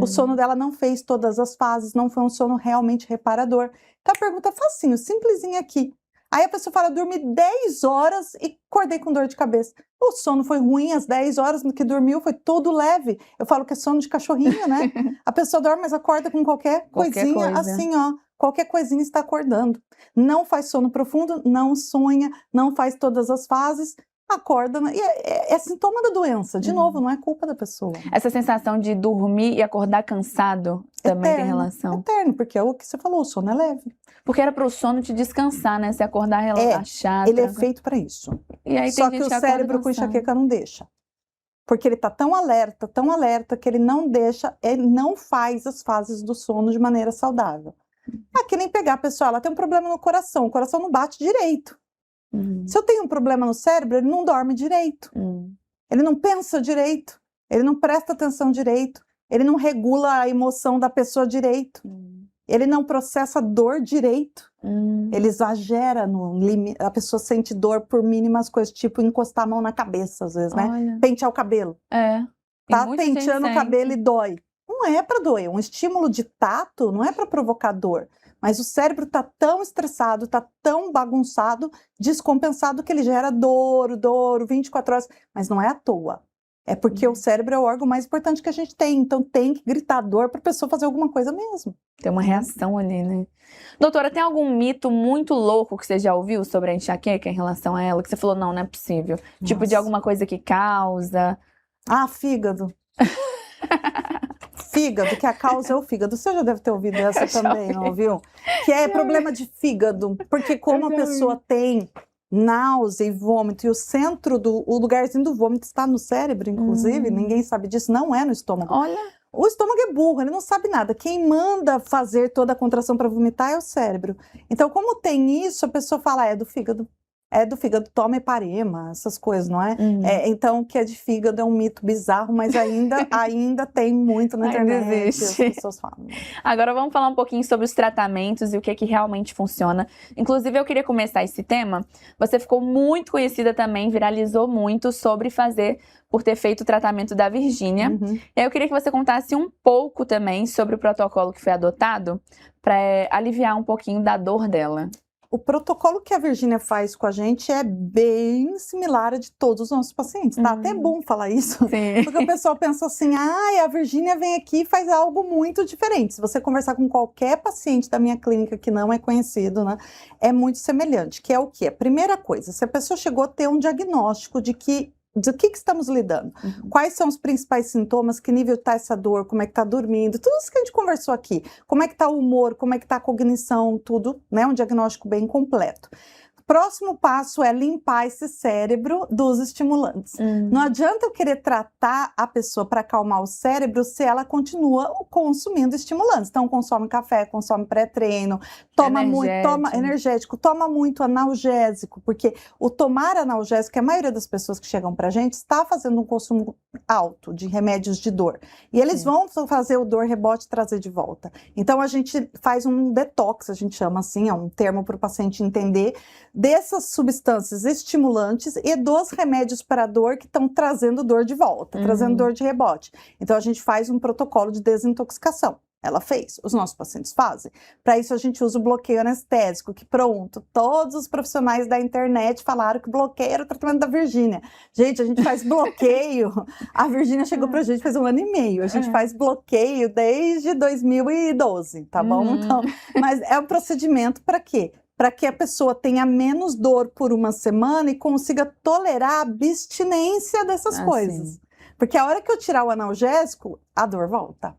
O sono dela não fez todas as fases, não foi um sono realmente reparador. Então a pergunta é facinho, simplesinha aqui. Aí a pessoa fala, dormi 10 horas e acordei com dor de cabeça. O sono foi ruim, as 10 horas que dormiu foi todo leve. Eu falo que é sono de cachorrinho, né? A pessoa dorme, mas acorda com qualquer coisinha, assim, ó. Qualquer coisinha está acordando. Não faz sono profundo, não sonha, não faz todas as fases. Acorda, e é sintoma da doença. De novo, não é culpa da pessoa. Essa sensação de dormir e acordar cansado também tem relação? Eterno, porque é o que você falou, o sono é leve. Porque era para o sono te descansar, né? Se acordar relaxado. Ele é feito para isso. E aí Só tem que gente o cérebro com enxaqueca não deixa. Porque ele está tão alerta, que ele não deixa, ele não faz as fases do sono de maneira saudável. É que nem pegar a pessoa, ela tem um problema no coração, o coração não bate direito. Se eu tenho um problema no cérebro, ele não dorme direito. Ele não pensa direito. Ele não presta atenção direito. Ele não regula a emoção da pessoa direito. ele não processa dor direito. Ele exagera no limite, a pessoa sente dor por mínimas coisas, tipo encostar a mão na cabeça, às vezes, né? Olha. Pentear o cabelo. Tá muita gente penteando o sente. cabelo e dói. Não é para doer, um estímulo de tato não é para provocar dor. Mas o cérebro tá tão estressado, tá tão bagunçado, descompensado que ele gera dor 24 horas. Mas não é à toa. É porque o cérebro é o órgão mais importante que a gente tem. Então tem que gritar dor para a pessoa fazer alguma coisa mesmo. Tem uma reação ali, né? Doutora, tem algum mito muito louco que você já ouviu sobre a enxaqueca em relação a ela? Que você falou, não é possível. Tipo de Nossa. alguma coisa que causa? Ah, fígado. Fígado, que a causa é o fígado. Você já deve ter ouvido essa também, não ouviu? Que é problema de fígado. Porque como a pessoa tem náusea e vômito, e o lugarzinho do vômito está no cérebro, inclusive, ninguém sabe disso, não é no estômago. Olha. O estômago é burro, ele não sabe nada. Quem manda fazer toda a contração para vomitar é o cérebro. Então, como tem isso, a pessoa fala, é do fígado. É do fígado, toma heparema, essas coisas, não é? Então, o que é de fígado é um mito bizarro, mas ainda tem muito na internet, as pessoas falam. Agora vamos falar um pouquinho sobre os tratamentos e o que é que realmente funciona. Inclusive, eu queria começar esse tema. Você ficou muito conhecida também, viralizou muito por ter feito o tratamento da Virgínia. E aí eu queria que você contasse um pouco também sobre o protocolo que foi adotado para aliviar um pouquinho da dor dela. O protocolo que a Virgínia faz com a gente é bem similar a de todos os nossos pacientes, tá? Até bom falar isso, Sim. porque o pessoal pensa assim, a Virgínia vem aqui e faz algo muito diferente. Se você conversar com qualquer paciente da minha clínica que não é conhecido, né, é muito semelhante, que é o quê? A primeira coisa, se a pessoa chegou a ter um diagnóstico do que estamos lidando, quais são os principais sintomas, que nível está essa dor, como é que está dormindo, tudo isso que a gente conversou aqui, como é que está o humor, como é que está a cognição, tudo, né, um diagnóstico bem completo. Próximo passo é limpar esse cérebro dos estimulantes. Não adianta eu querer tratar a pessoa para acalmar o cérebro se ela continua consumindo estimulantes. Então, consome café, consome pré-treino, toma energético, toma muito analgésico, porque o tomar analgésico, a maioria das pessoas que chegam para a gente está fazendo um consumo alto de remédios de dor. E eles vão fazer o dor rebote trazer de volta. Então, a gente faz um detox, a gente chama assim, é um termo para o paciente entender, dessas substâncias estimulantes e dos remédios para dor que estão trazendo dor de volta, trazendo dor de rebote. Então, a gente faz um protocolo de desintoxicação. Ela fez, os nossos pacientes fazem. Para isso, a gente usa o bloqueio anestésico, que pronto, todos os profissionais da internet falaram que o bloqueio era o tratamento da Virgínia. Gente, a gente faz bloqueio, a Virgínia chegou pra gente faz 1 ano e meio, a gente faz bloqueio desde 2012, tá bom? Então, mas é um procedimento para quê? Para que a pessoa tenha menos dor por 1 semana e consiga tolerar a abstinência dessas coisas. Sim. Porque a hora que eu tirar o analgésico, a dor volta.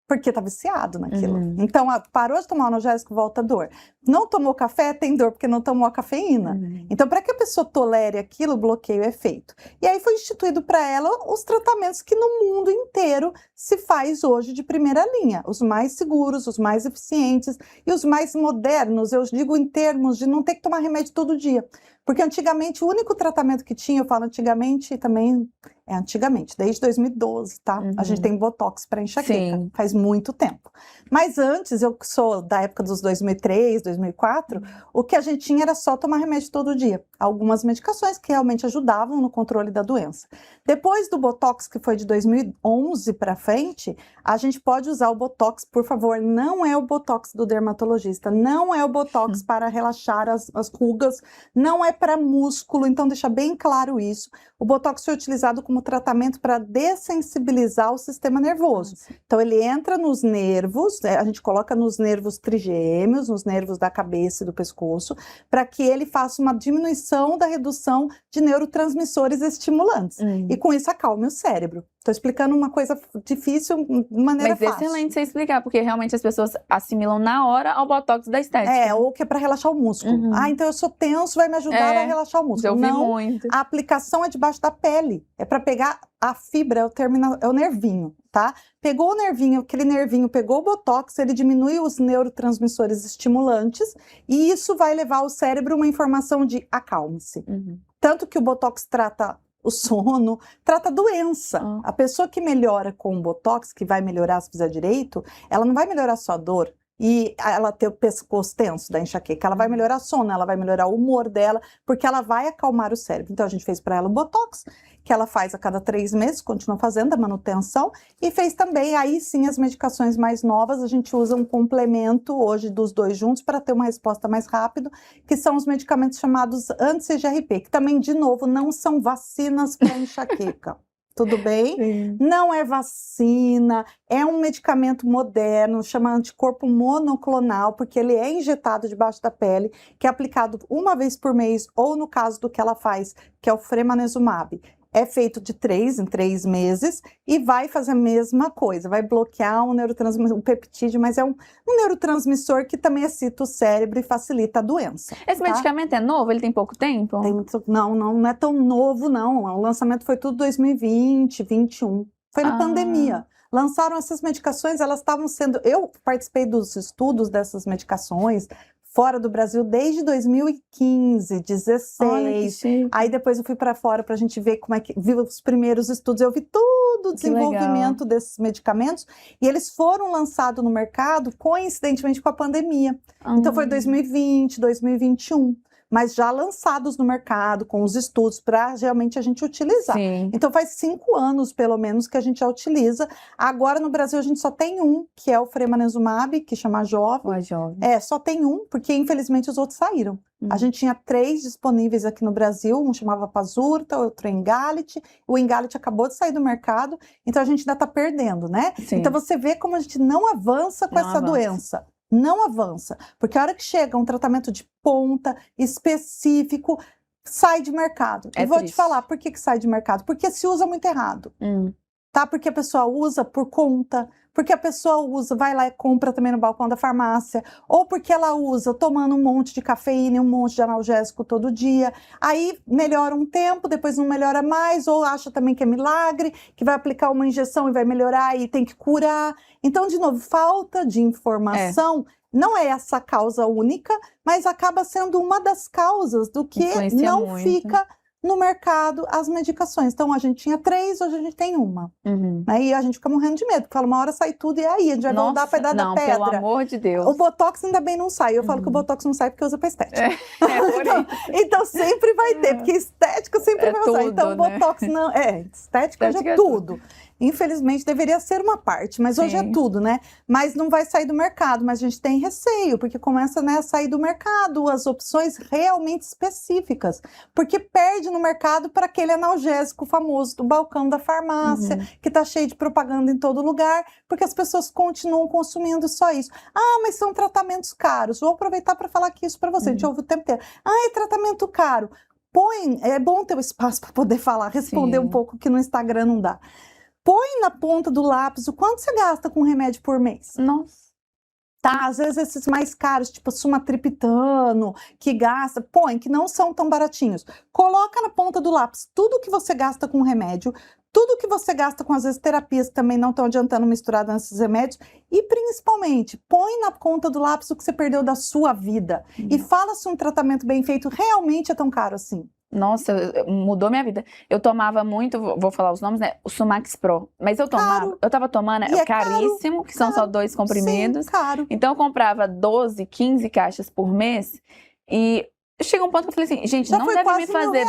Porque tá viciado naquilo. Então, parou de tomar o analgésico, volta a dor. Não tomou café, tem dor porque não tomou a cafeína. Então, para que a pessoa tolere aquilo, o bloqueio é feito. E aí foi instituído para ela os tratamentos que no mundo inteiro se faz hoje de primeira linha. Os mais seguros, os mais eficientes e os mais modernos, eu digo em termos de não ter que tomar remédio todo dia. Porque antigamente, o único tratamento que tinha, eu falo antigamente também, antigamente, desde 2012, tá? A gente tem botox para enxaqueca, faz muito tempo. Mas antes, eu sou da época dos 2003, 2004, o que a gente tinha era só tomar remédio todo dia. Algumas medicações que realmente ajudavam no controle da doença. Depois do botox, que foi de 2011 para frente, a gente pode usar o botox, por favor, não é o botox do dermatologista, não é o botox para relaxar as rugas, não é para músculo, então deixa bem claro isso. O botox foi utilizado como tratamento para dessensibilizar o sistema nervoso. Então ele entra nos nervos, a gente coloca nos nervos trigêmeos, nos nervos da cabeça e do pescoço, para que ele faça uma diminuição da redução de neurotransmissores estimulantes. E com isso acalme o cérebro. Estou explicando uma coisa difícil de maneira fácil. Mas excelente você explicar, porque realmente as pessoas assimilam na hora ao botox da estética. Ou que é para relaxar o músculo. Então eu sou tenso, vai me ajudar a relaxar o músculo. Não, muito. A aplicação é debaixo da pele. É para pegar a fibra, é o nervinho, tá? Pegou o nervinho, aquele nervinho pegou o botox, ele diminui os neurotransmissores estimulantes e isso vai levar ao cérebro uma informação de acalme-se. Tanto que o botox trata o sono, trata a doença. A pessoa que melhora com o botox, que vai melhorar se fizer direito, ela não vai melhorar só a dor, e ela ter o pescoço tenso da enxaqueca. Ela vai melhorar sono, ela vai melhorar o humor dela, porque ela vai acalmar o cérebro. Então a gente fez para ela o Botox, que ela faz a cada 3 meses, continua fazendo a manutenção, e fez também, aí sim, as medicações mais novas, a gente usa um complemento hoje dos dois juntos para ter uma resposta mais rápida, que são os medicamentos chamados anti-CGRP, que também, de novo, não são vacinas para enxaqueca. Tudo bem? Sim. Não é vacina, é um medicamento moderno, chama anticorpo monoclonal, porque ele é injetado debaixo da pele, que é aplicado uma vez por mês, ou no caso do que ela faz, que é o fremanezumab. É feito de 3 em 3 meses e vai fazer a mesma coisa, vai bloquear um neurotransmissor, um peptídeo, mas é um neurotransmissor que também excita o cérebro e facilita a doença. Esse tá? medicamento é novo? Ele tem pouco tempo? Não é tão novo, não. O lançamento foi tudo 2020, 2021. Foi na pandemia. Lançaram essas medicações, elas estavam sendo... Eu participei dos estudos dessas medicações fora do Brasil desde 2015, 16. Olha que chique. Aí depois eu fui para fora para a gente ver como é que... Vi os primeiros estudos, eu vi todo o desenvolvimento desses medicamentos e eles foram lançados no mercado coincidentemente com a pandemia. Então foi 2020, 2021. Mas já lançados no mercado, com os estudos, para realmente a gente utilizar. Sim. Então faz 5 anos, pelo menos, que a gente já utiliza. Agora, no Brasil, a gente só tem um, que é o fremanezumab, que chama Jovem. Só tem um, porque infelizmente os outros saíram. A gente tinha 3 disponíveis aqui no Brasil, um chamava Pazurta, outro Engalite. O Engalite acabou de sair do mercado, então a gente ainda está perdendo, né? Sim. Então você vê como a gente não avança com essa doença. Não avança, porque a hora que chega um tratamento de ponta, específico, sai de mercado. E vou te falar, por que sai de mercado? Porque se usa muito errado, tá? Porque a pessoa usa por conta, porque a pessoa usa, vai lá e compra também no balcão da farmácia, ou porque ela usa tomando um monte de cafeína e um monte de analgésico todo dia, aí melhora um tempo, depois não melhora mais, ou acha também que é milagre, que vai aplicar uma injeção e vai melhorar e tem que curar. Então, de novo, falta de informação. Não é essa a causa única, mas acaba sendo uma das causas do que não fica no mercado as medicações. Então, a gente tinha 3, hoje a gente tem uma. Aí a gente fica morrendo de medo, porque fala, uma hora sai tudo e aí? A gente vai voltar para a idade da pedra. Pelo amor de Deus. O Botox ainda bem não sai. Eu falo que o Botox não sai porque usa para estética. Então, sempre vai ter, porque estética sempre vai usar. Então, o Botox não... estética hoje é tudo. Infelizmente, deveria ser uma parte, mas hoje é tudo, né? Mas não vai sair do mercado, mas a gente tem receio, porque começa, né, a sair do mercado as opções realmente específicas, porque perde no mercado para aquele analgésico famoso do balcão da farmácia, que tá cheio de propaganda em todo lugar, porque as pessoas continuam consumindo só isso. Ah, mas são tratamentos caros. Vou aproveitar para falar aqui isso para você, a gente ouve o tempo inteiro. Ah, é tratamento caro. É bom ter o espaço para poder falar, responder um pouco que no Instagram não dá. Põe na ponta do lápis o quanto você gasta com remédio por mês. Nossa. Tá, às vezes esses mais caros, tipo sumatriptano, que gasta, põe, que não são tão baratinhos. Coloca na ponta do lápis tudo que você gasta com remédio, tudo que você gasta com, às vezes, terapias que também não estão adiantando misturado nesses remédios. E, principalmente, põe na ponta do lápis o que você perdeu da sua vida. E fala se um tratamento bem feito realmente é tão caro assim. Nossa, mudou minha vida. Eu tomava muito, vou falar os nomes, né? O Sumax Pro. Mas eu tava tomando, é caríssimo, que são só 2 comprimidos. Sim, caro. Então eu comprava 12, 15 caixas por mês. E chegou um ponto que eu falei assim, gente, não deve me fazer.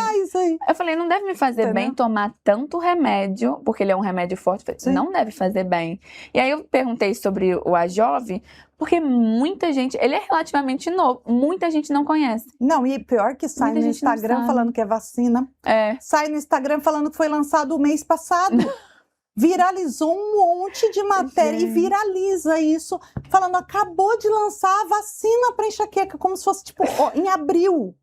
Eu falei, não deve me fazer bem tomar tanto remédio, porque ele é um remédio forte. Falei, não deve fazer bem. E aí eu perguntei sobre o Ajove, porque muita gente, ele é relativamente novo, muita gente não conhece. Não, e pior que sai no Instagram falando que é vacina. Sai no Instagram falando que foi lançado o mês passado. Viralizou um monte de matéria e viraliza isso, falando, acabou de lançar a vacina para enxaqueca, como se fosse, tipo, em abril.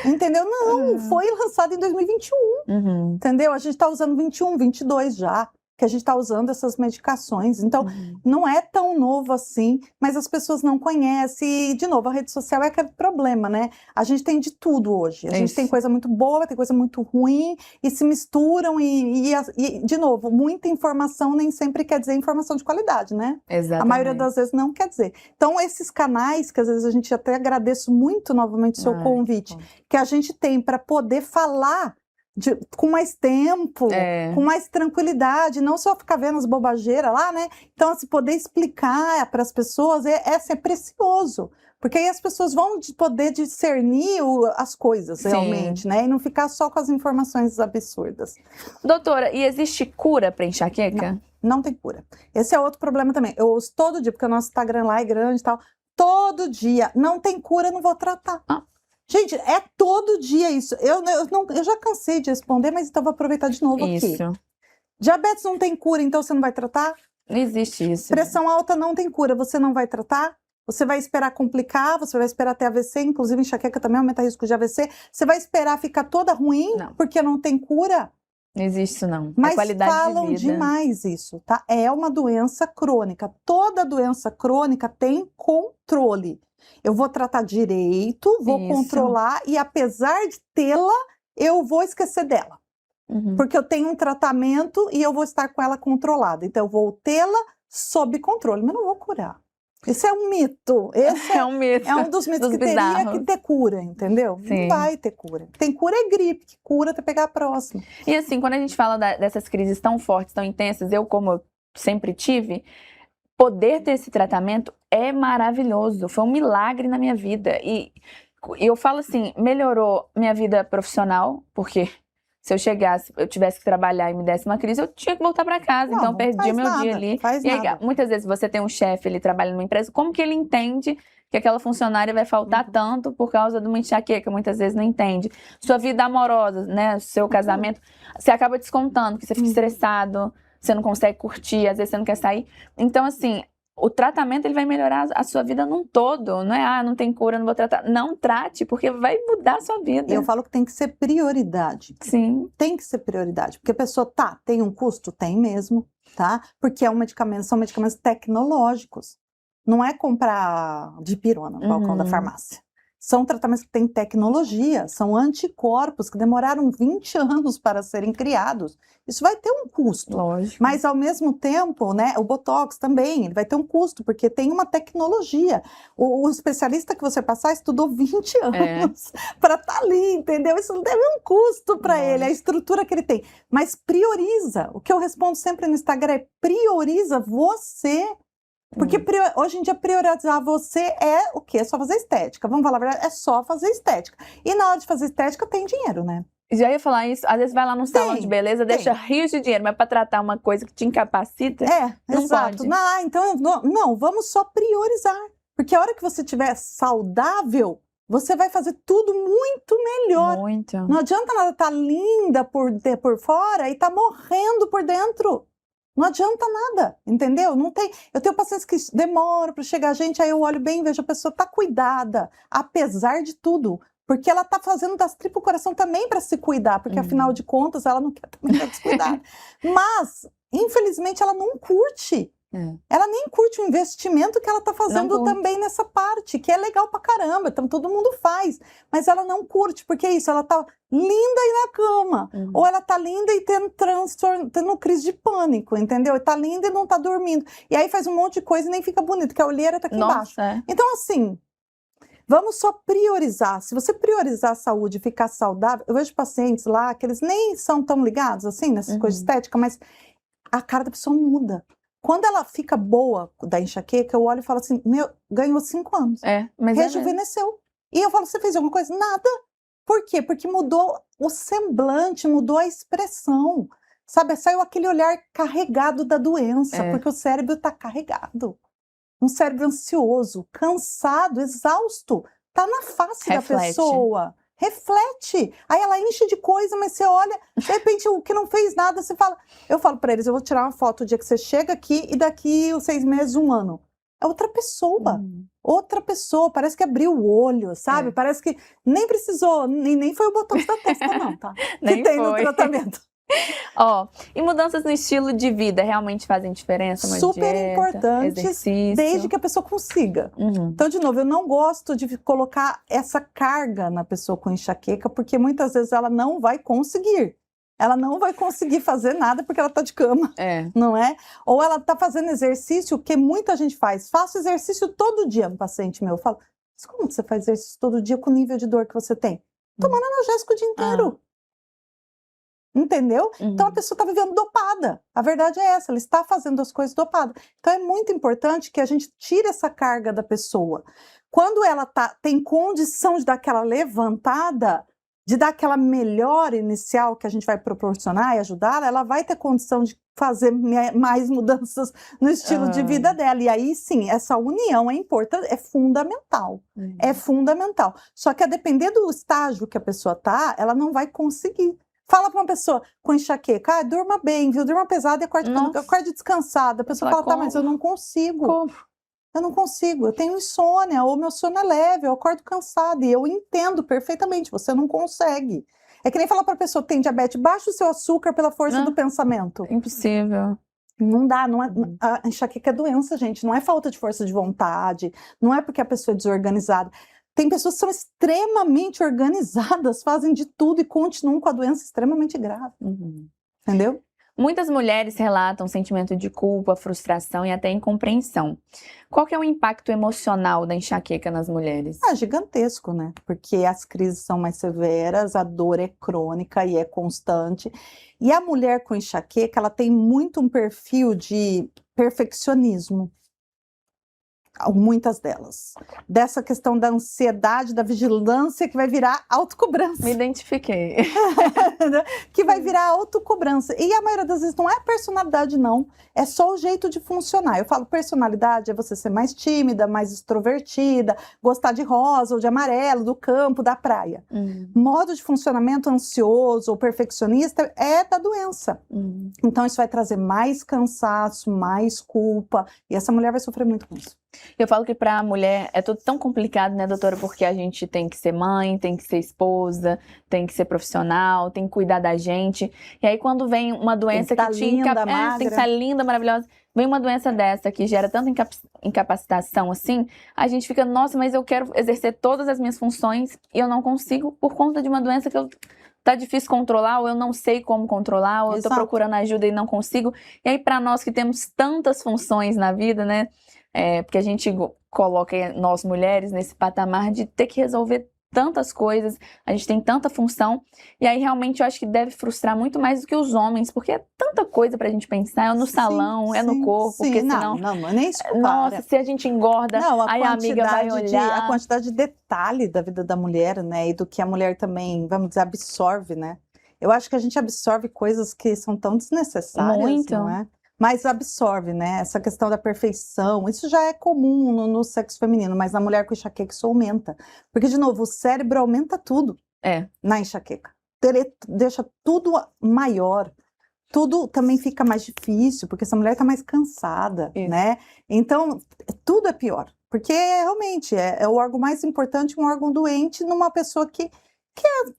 Entendeu? Não, foi lançado em 2021. Entendeu? A gente tá usando 21, 22 já. Que a gente está usando essas medicações. Então, não é tão novo assim, mas as pessoas não conhecem. E, de novo, a rede social é aquele problema, né? A gente tem de tudo hoje. A gente tem coisa muito boa, tem coisa muito ruim, e se misturam. E, de novo, muita informação nem sempre quer dizer informação de qualidade, né? Exatamente. A maioria das vezes não quer dizer. Então, esses canais, que às vezes a gente até agradeço muito novamente o seu convite, que a gente tem para poder falar com mais tempo, É. com mais tranquilidade, não só ficar vendo as bobageiras lá, né? Então, assim, poder explicar para as pessoas é precioso. Porque aí as pessoas vão poder discernir as coisas Sim. realmente, né? E não ficar só com as informações absurdas. Doutora, e existe cura para enxaqueca? Não tem cura. Esse é outro problema também. Eu ouço todo dia, porque o nosso Instagram lá é grande e tal. Todo dia. Não tem cura, não vou tratar. Ah. Gente, é todo dia isso. Eu já cansei de responder, mas então vou aproveitar de novo aqui. Isso. Diabetes não tem cura, então você não vai tratar? Não existe isso. Pressão alta não tem cura, você não vai tratar? Você vai esperar complicar, você vai esperar ter AVC, inclusive enxaqueca também aumenta o risco de AVC. Você vai esperar ficar toda ruim Não. porque não tem cura? Não existe isso, não. Mas é qualidade falam de vida. demais isso, tá? É uma doença crônica. Toda doença crônica tem controle. Eu vou tratar direito, vou Isso. controlar e apesar de tê-la, eu vou esquecer dela. Uhum. Porque eu tenho um tratamento e eu vou estar com ela controlada. Então eu vou tê-la sob controle, mas não vou curar. Esse é um mito. Esse É um mito. é um dos mitos que teria bizarros. que ter cura, entendeu? Sim. Não vai ter cura. Tem cura é gripe, que cura até pegar a próxima. E assim, quando a gente fala dessas crises tão fortes, tão intensas, como eu sempre tive, poder ter esse tratamento é maravilhoso. Foi um milagre na minha vida. E eu falo assim, melhorou minha vida profissional, porque se eu tivesse que trabalhar e me desse uma crise, eu tinha que voltar para casa. Não, então eu não perdi faz o meu nada, dia ali. faz E aí, nada. muitas vezes você tem um chefe, ele trabalha numa empresa, como que ele entende que aquela funcionária vai faltar tanto por causa de uma enxaqueca? Muitas vezes não entende. Sua vida amorosa, né? Seu casamento, você acaba descontando, que você fica estressado, você não consegue curtir, às vezes você não quer sair. Então, assim, o tratamento ele vai melhorar a sua vida num todo. Não é, não tem cura, não vou tratar. Não trate, porque vai mudar a sua vida. Eu falo que tem que ser prioridade. Sim. Tem que ser prioridade. Porque a pessoa, tem um custo? Tem mesmo, tá? Porque são medicamentos tecnológicos. Não é comprar dipirona no balcão da farmácia. São tratamentos que têm tecnologia, são anticorpos que demoraram 20 anos para serem criados. Isso vai ter um custo. Lógico. Mas, ao mesmo tempo, né, o Botox também, ele vai ter um custo, porque tem uma tecnologia. O especialista que você passar estudou 20 anos para estar ali, entendeu? Isso não teve um custo para ele, a estrutura que ele tem. Mas prioriza. O que eu respondo sempre no Instagram é prioriza você. Porque hoje em dia priorizar você é o quê? É só fazer estética. Vamos falar a verdade, é só fazer estética. E na hora de fazer estética tem dinheiro, né? Já ia falar isso, às vezes vai lá num salão de beleza, deixa rios de dinheiro, mas para tratar uma coisa que te incapacita, não exato. pode. Então, não, vamos só priorizar. Porque a hora que você estiver saudável, você vai fazer tudo muito melhor. Muito. Não adianta nada estar linda por fora e estar morrendo por dentro. Não adianta nada, entendeu? Não tem. Eu tenho pacientes que demoram para chegar, gente, aí eu olho bem e vejo a pessoa tá cuidada, apesar de tudo. Porque ela tá fazendo das tripas o coração também para se cuidar, porque afinal de contas ela não quer também estar descuidada. Mas, infelizmente, ela não curte. Ela nem curte o investimento que ela tá fazendo também nessa parte, que é legal pra caramba, então todo mundo faz. Mas ela não curte, porque é isso, ela tá linda aí na cama. Ou ela tá linda e tendo crise de pânico, entendeu? E tá linda e não tá dormindo. E aí faz um monte de coisa e nem fica bonito, que a olheira tá aqui embaixo. Então, assim, vamos só priorizar. Se você priorizar a saúde e ficar saudável, eu vejo pacientes lá que eles nem são tão ligados, assim, nessas coisas estéticas, mas a cara da pessoa muda. Quando ela fica boa da enxaqueca, eu olho e falo assim, ganhou 5 anos. Mas rejuvenesceu. E eu falo, você fez alguma coisa? Nada. Por quê? Porque mudou o semblante, mudou a expressão. Sabe, saiu aquele olhar carregado da doença, porque o cérebro está carregado. Um cérebro ansioso, cansado, exausto. Tá na face da pessoa. Reflete. Aí ela enche de coisa, mas você olha, de repente o que não fez nada, você fala. Eu falo pra eles, eu vou tirar uma foto o dia que você chega aqui e daqui os 6 meses, 1 ano. É outra pessoa. Outra pessoa. Parece que abriu o olho, sabe? Parece que nem precisou, nem foi o botox da testa, não, tá? Que tem no tratamento. E mudanças no estilo de vida realmente fazem diferença? Super importantes, exercício. desde que a pessoa consiga. Então, de novo, eu não gosto de colocar essa carga na pessoa com enxaqueca, porque muitas vezes ela não vai conseguir. Ela não vai conseguir fazer nada porque ela está de cama, não é? Ou ela está fazendo exercício, que muita gente faz. Faço exercício todo dia, um paciente meu. Eu falo, mas como você faz exercício todo dia com o nível de dor que você tem? Tomando analgésico o dia inteiro. Entendeu? Então a Uhum. pessoa está vivendo dopada. A verdade é essa, ela está fazendo as coisas dopada. Então é muito importante que a gente tire essa carga da pessoa. Quando ela tem condição de dar aquela levantada, de dar aquela melhora inicial que a gente vai proporcionar e ajudá-la, ela vai ter condição de fazer mais mudanças no estilo de vida dela. E aí sim, essa união é importante, é fundamental. É fundamental. Só que a depender do estágio que a pessoa está, ela não vai conseguir. Fala para uma pessoa com enxaqueca, durma bem, viu? Durma pesado e acorde descansada. A pessoa fala, tá, mas eu não consigo. Como? Eu não consigo, eu tenho insônia, ou meu sono é leve, eu acordo cansada. E eu entendo perfeitamente, você não consegue. É que nem falar para a pessoa que tem diabetes, baixa o seu açúcar pela força do pensamento. Impossível. Não dá, não é, a enxaqueca é doença, gente, não é falta de força de vontade, não é porque a pessoa é desorganizada. Tem pessoas que são extremamente organizadas, fazem de tudo e continuam com a doença extremamente grave. Entendeu? Muitas mulheres relatam sentimento de culpa, frustração e até incompreensão. Qual que é o impacto emocional da enxaqueca nas mulheres? Gigantesco, né? Porque as crises são mais severas, a dor é crônica e é constante. E a mulher com enxaqueca, ela tem muito um perfil de perfeccionismo. Muitas delas. Dessa questão da ansiedade, da vigilância, que vai virar autocobrança. Me identifiquei. Que vai virar autocobrança. E a maioria das vezes não é personalidade, não. É só o jeito de funcionar. Eu falo personalidade é você ser mais tímida, mais extrovertida, gostar de rosa ou de amarelo, do campo, da praia. Modo de funcionamento ansioso ou perfeccionista é da doença. Então isso vai trazer mais cansaço, mais culpa. E essa mulher vai sofrer muito com isso. Eu falo que para a mulher é tudo tão complicado, né, doutora? Porque a gente tem que ser mãe, tem que ser esposa, tem que ser profissional, tem que cuidar da gente. E aí quando vem uma doença que te tem que estar linda, maravilhosa. Vem uma doença dessa que gera tanta incapacitação assim, a gente fica, nossa, mas eu quero exercer todas as minhas funções e eu não consigo por conta de uma doença que tá difícil controlar, ou eu não sei como controlar, ou eu tô procurando ajuda e não consigo. E aí para nós que temos tantas funções na vida, né? Porque a gente coloca nós mulheres nesse patamar de ter que resolver tantas coisas, a gente tem tanta função, e aí realmente eu acho que deve frustrar muito mais do que os homens, porque é tanta coisa pra gente pensar, é no salão, é no corpo, porque senão... Não é nem isso. Nossa, se a gente engorda, aí a amiga vai olhar... A quantidade de detalhe da vida da mulher, né, e do que a mulher também, vamos dizer, absorve, né? Eu acho que a gente absorve coisas que são tão desnecessárias, muito. Não é? Mas absorve, né? Essa questão da perfeição, isso já é comum no sexo feminino, mas na mulher com enxaqueca isso aumenta. Porque, de novo, o cérebro aumenta tudo na enxaqueca. Deixa tudo maior, tudo também fica mais difícil, porque essa mulher está mais cansada, né? Então, tudo é pior. Porque realmente é o órgão mais importante, um órgão doente numa pessoa que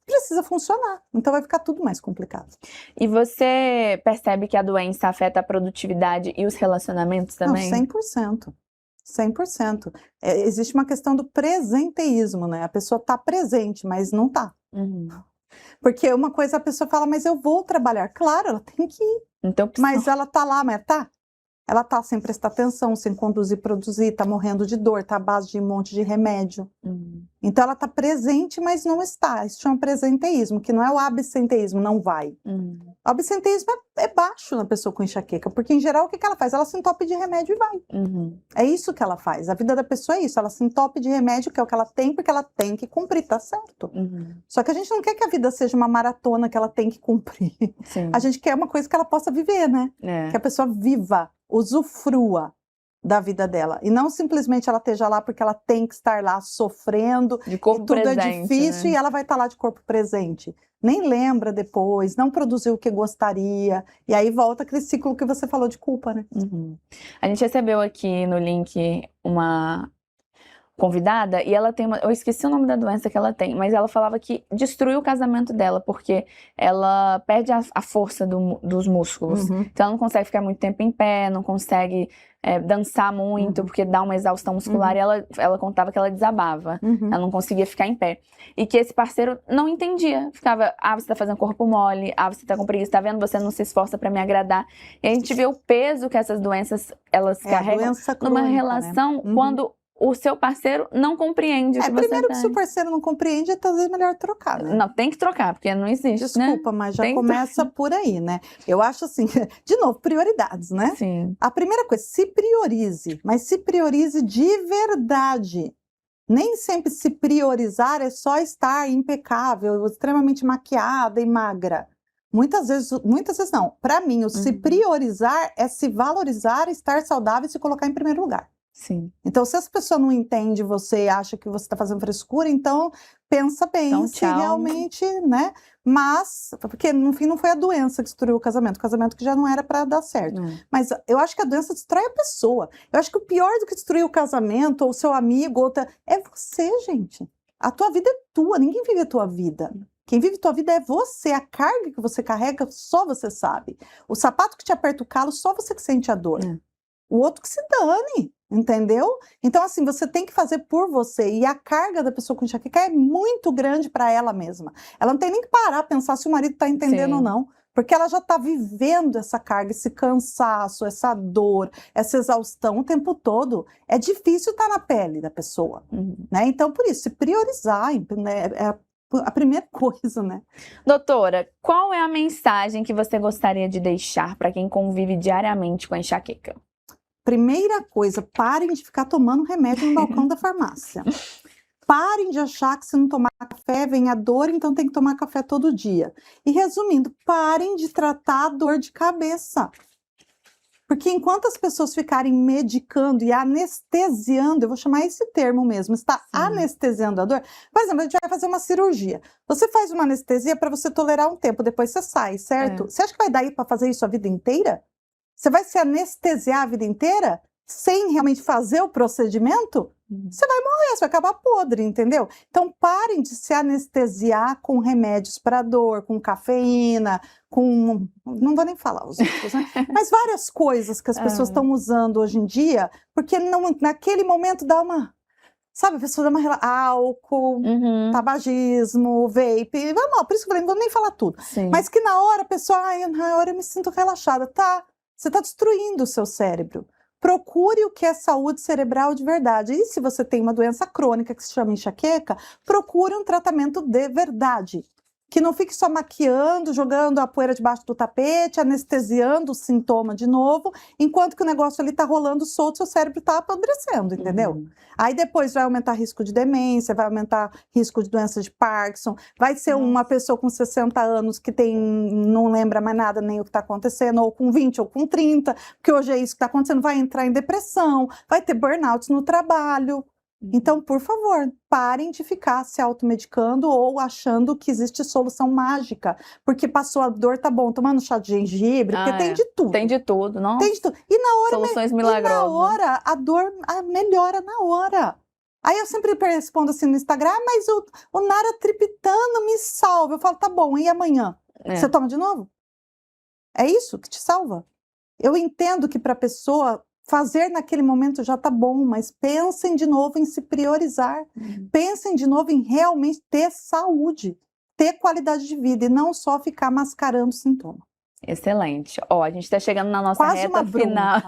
precisa funcionar, então vai ficar tudo mais complicado. E você percebe que a doença afeta a produtividade e os relacionamentos também? Não, 100%. 100%. Existe uma questão do presenteísmo, né? A pessoa tá presente, mas não tá. Porque uma coisa a pessoa fala, mas eu vou trabalhar. Claro, ela tem que ir. Então, mas ela tá lá, mas tá? Ela tá sem prestar atenção, sem conduzir, produzir, tá morrendo de dor, tá à base de um monte de remédio. Então ela tá presente, mas não está. Isso chama presenteísmo, que não é o absenteísmo, não vai. O absenteísmo é baixo na pessoa com enxaqueca, porque em geral o que ela faz? Ela se entope de remédio e vai. É isso que ela faz. A vida da pessoa é isso, ela se entope de remédio, que é o que ela tem, porque ela tem que cumprir, tá certo. Só que a gente não quer que a vida seja uma maratona que ela tem que cumprir. A gente quer uma coisa que ela possa viver, né? Que a pessoa viva, usufrua da vida dela. E não simplesmente ela esteja lá porque ela tem que estar lá sofrendo, de corpo e tudo presente, é difícil, né? E ela vai estar lá de corpo presente. Nem lembra depois, não produziu o que gostaria. E aí volta aquele ciclo que você falou de culpa, né? A gente recebeu aqui no link uma convidada e ela tem eu esqueci o nome da doença que ela tem, mas ela falava que destruiu o casamento dela, porque ela perde a força dos músculos. Então ela não consegue ficar muito tempo em pé, não consegue dançar muito, porque dá uma exaustão muscular, e ela contava que ela desabava, ela não conseguia ficar em pé. E que esse parceiro não entendia, ficava, você tá fazendo corpo mole, você tá com preguiça, tá vendo, você não se esforça pra me agradar. E a gente vê o peso que essas doenças, elas carregam numa relação, né? Quando o seu parceiro não compreende o que você Primeiro que tem. se o parceiro não compreende, é talvez melhor trocar, né? Não, tem que trocar, porque não existe, né? Desculpa, mas já Tem que começa por aí, né? Eu acho assim, de novo, prioridades, né? Sim. A primeira coisa, se priorize, mas se priorize de verdade. Nem sempre se priorizar é só estar impecável, extremamente maquiada e magra. Muitas vezes não. Para mim, o se priorizar é se valorizar, estar saudável e se colocar em primeiro lugar. Sim. Então, se as pessoas não entendem você e acham que você está fazendo frescura, então pensa bem Então, se tchau. realmente, né? Mas, porque no fim não foi a doença que destruiu o casamento que já não era para dar certo. Mas eu acho que a doença destrói a pessoa. Eu acho que o pior do que destruir o casamento, ou o seu amigo, é você, gente. A tua vida é tua, ninguém vive a tua vida. Quem vive a tua vida é você, a carga que você carrega, só você sabe. O sapato que te aperta o calo, só você que sente a dor. O outro que se dane, entendeu? Então, assim, você tem que fazer por você. E a carga da pessoa com enxaqueca é muito grande para ela mesma. Ela não tem nem que parar a pensar se o marido está entendendo ou não. Porque ela já está vivendo essa carga, esse cansaço, essa dor, essa exaustão o tempo todo. É difícil estar na pele da pessoa, né? Então, por isso, se priorizar, né, é a primeira coisa, né? Doutora, qual é a mensagem que você gostaria de deixar para quem convive diariamente com a enxaqueca? Primeira coisa, parem de ficar tomando remédio no balcão da farmácia. Parem de achar que se não tomar café vem a dor, então tem que tomar café todo dia. E resumindo, parem de tratar a dor de cabeça. Porque enquanto as pessoas ficarem medicando e anestesiando, eu vou chamar esse termo mesmo, está anestesiando a dor. Por exemplo, a gente vai fazer uma cirurgia. Você faz uma anestesia para você tolerar um tempo, depois você sai, certo? Você acha que vai dar para fazer isso a vida inteira? Você vai se anestesiar a vida inteira sem realmente fazer o procedimento? Você vai morrer, você vai acabar podre, entendeu? Então parem de se anestesiar com remédios para dor, com cafeína, com... não vou nem falar os outros, né? Mas várias coisas que as pessoas estão usando hoje em dia, porque naquele momento dá uma... Sabe, a pessoa dá uma... álcool, tabagismo, vape, vamos lá, por isso que eu falei, não vou nem falar tudo. Mas que na hora a pessoa, na hora eu me sinto relaxada, tá? Você está destruindo o seu cérebro. Procure o que é saúde cerebral de verdade. E se você tem uma doença crônica que se chama enxaqueca, procure um tratamento de verdade. Que não fique só maquiando, jogando a poeira debaixo do tapete, anestesiando o sintoma de novo, enquanto que o negócio ali está rolando solto, seu cérebro está apodrecendo, entendeu? Aí depois vai aumentar risco de demência, vai aumentar risco de doença de Parkinson, vai ser uma pessoa com 60 anos que não lembra mais nada, nem o que está acontecendo, ou com 20, ou com 30, porque hoje é isso que está acontecendo, vai entrar em depressão, vai ter burnout no trabalho. Então, por favor, parem de ficar se automedicando ou achando que existe solução mágica. Porque passou a dor, tá bom, tomando chá de gengibre, porque tem de tudo. Tem de tudo, não? Tem de tudo. E na hora, soluções milagrosas. E na hora, a dor melhora na hora. Aí eu sempre respondo assim no Instagram, mas o naratriptano me salva. Eu falo, tá bom, e amanhã? Você toma de novo? É isso que te salva? Eu entendo que para a pessoa... fazer naquele momento já tá bom, mas pensem de novo em se priorizar. Pensem de novo em realmente ter saúde, ter qualidade de vida e não só ficar mascarando sintoma. Excelente. Ó, a gente está chegando na nossa Quase reta uma final.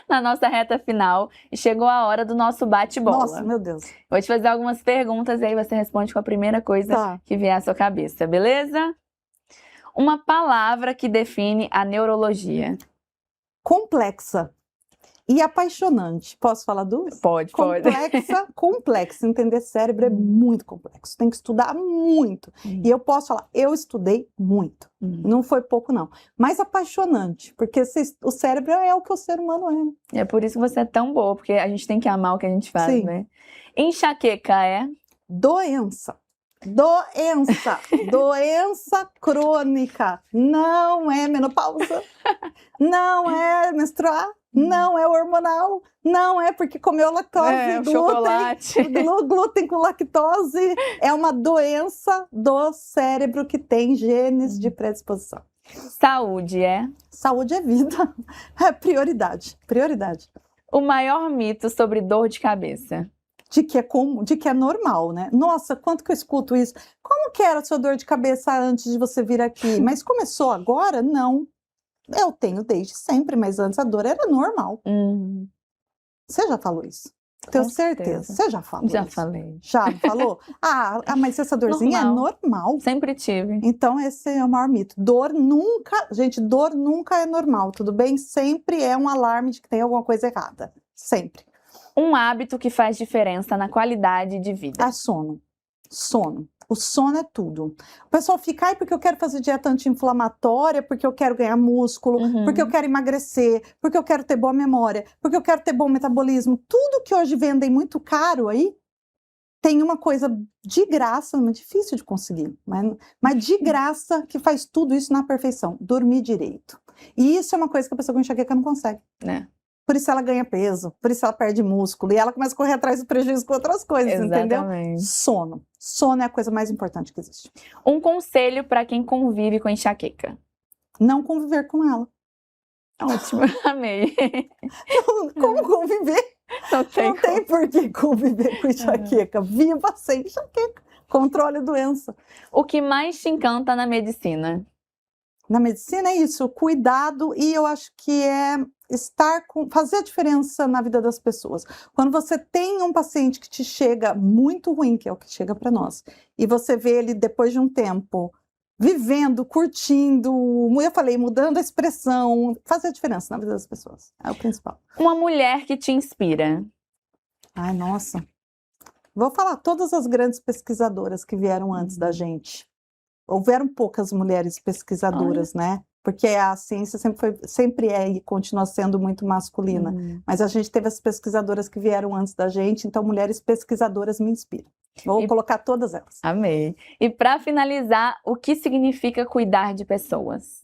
Na nossa reta final. E chegou a hora do nosso bate-bola. Nossa, meu Deus. Vou te fazer algumas perguntas e aí você responde com a primeira coisa que vier à sua cabeça, beleza? Uma palavra que define a neurologia. Complexa. E apaixonante. Posso falar duas? Pode. Complexa. Entender cérebro é muito complexo. Tem que estudar muito. E eu posso falar, eu estudei muito. Não foi pouco, não. Mas apaixonante, porque o cérebro é o que o ser humano é. E é por isso que você é tão boa, porque a gente tem que amar o que a gente faz, né? Enxaqueca é? Doença. Doença crônica. Não é menopausa. Não é menstruar. Não é hormonal, não é porque comeu lactose, glúten com lactose. É uma doença do cérebro que tem genes de predisposição. Saúde é? Saúde é vida, é prioridade. O maior mito sobre dor de cabeça? De que é normal, né? Nossa, quanto que eu escuto isso. Como que era a sua dor de cabeça antes de você vir aqui? Mas começou agora? Não. Eu tenho desde sempre, mas antes a dor era normal. Você já falou isso? Tenho Com certeza. certeza. Você já falou Já isso? falei. Já falou? Mas essa dorzinha é normal. Sempre tive. Então, esse é o maior mito. Dor nunca é normal, tudo bem? Sempre é um alarme de que tem alguma coisa errada. Sempre. Um hábito que faz diferença na qualidade de vida. É sono. Sono. O sono é tudo. O pessoal fica, porque eu quero fazer dieta anti-inflamatória, porque eu quero ganhar músculo, porque eu quero emagrecer, porque eu quero ter boa memória, porque eu quero ter bom metabolismo. Tudo que hoje vendem muito caro aí, tem uma coisa de graça, não é difícil de conseguir, mas de graça que faz tudo isso na perfeição. Dormir direito. E isso é uma coisa que a pessoa com enxaqueca não consegue. Por isso ela ganha peso, por isso ela perde músculo, e ela começa a correr atrás do prejuízo com outras coisas, entendeu? Sono. Sono é a coisa mais importante que existe. Um conselho para quem convive com enxaqueca. Não conviver com ela. Ótimo, amei. Como conviver? Não tem por que conviver com enxaqueca. Viva sem enxaqueca. Controle a doença. O que mais te encanta na medicina? Na medicina é isso, cuidado, e eu acho que é fazer a diferença na vida das pessoas. Quando você tem um paciente que te chega muito ruim, que é o que chega para nós, e você vê ele depois de um tempo vivendo, curtindo, eu falei, mudando a expressão, fazer a diferença na vida das pessoas, é o principal. Uma mulher que te inspira. Ai, nossa. Vou falar todas as grandes pesquisadoras que vieram antes da gente. Houveram poucas mulheres pesquisadoras, né? Porque a ciência sempre é e continua sendo muito masculina. Mas a gente teve as pesquisadoras que vieram antes da gente, então mulheres pesquisadoras me inspiram. Vou colocar todas elas. Amei. E para finalizar, o que significa cuidar de pessoas?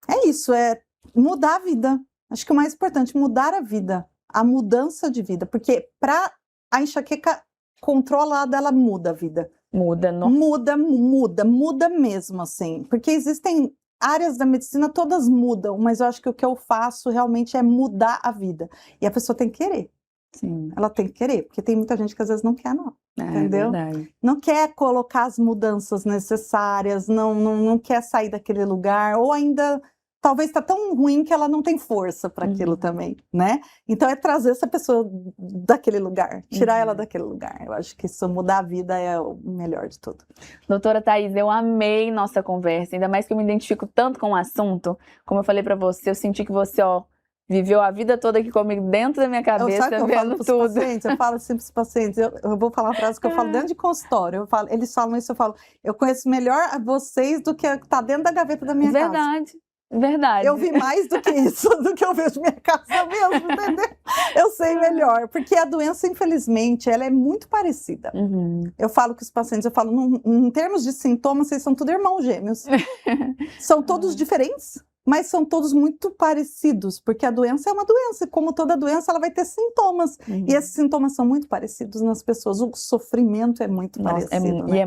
É isso, é mudar a vida. Acho que o mais importante, mudar a vida. A mudança de vida. Porque para a enxaqueca controlada, ela muda a vida. Muda, não? Muda mesmo, assim. Porque existem áreas da medicina, todas mudam, mas eu acho que o que eu faço realmente é mudar a vida. E a pessoa tem que querer. Sim. Ela tem que querer, porque tem muita gente que às vezes não quer, não. Entendeu? É verdade. Não quer colocar as mudanças necessárias, não quer sair daquele lugar, ou ainda talvez está tão ruim que ela não tem força para aquilo também, né? Então é trazer essa pessoa daquele lugar, tirar ela daquele lugar. Eu acho que isso, mudar a vida é o melhor de tudo. Doutora Thaís, eu amei nossa conversa, ainda mais que eu me identifico tanto com o assunto. Como eu falei para você, eu senti que você, viveu a vida toda aqui comigo dentro da minha cabeça, sabe que eu falo pros tudo. Pacientes, eu falo sempre para os pacientes, eu vou falar uma frase que eu falo dentro de consultório, eles falam isso, eu falo, eu conheço melhor a vocês do que está dentro da gaveta da minha casa. Verdade. Eu vi mais do que isso, do que eu vejo minha casa mesmo, entendeu? Eu sei melhor, porque a doença, infelizmente, ela é muito parecida. Eu falo com os pacientes, em termos de sintomas, vocês são tudo irmãos gêmeos. São todos diferentes, mas são todos muito parecidos, porque a doença é uma doença, e como toda doença, ela vai ter sintomas. E esses sintomas são muito parecidos nas pessoas, o sofrimento é muito parecido. Né? E é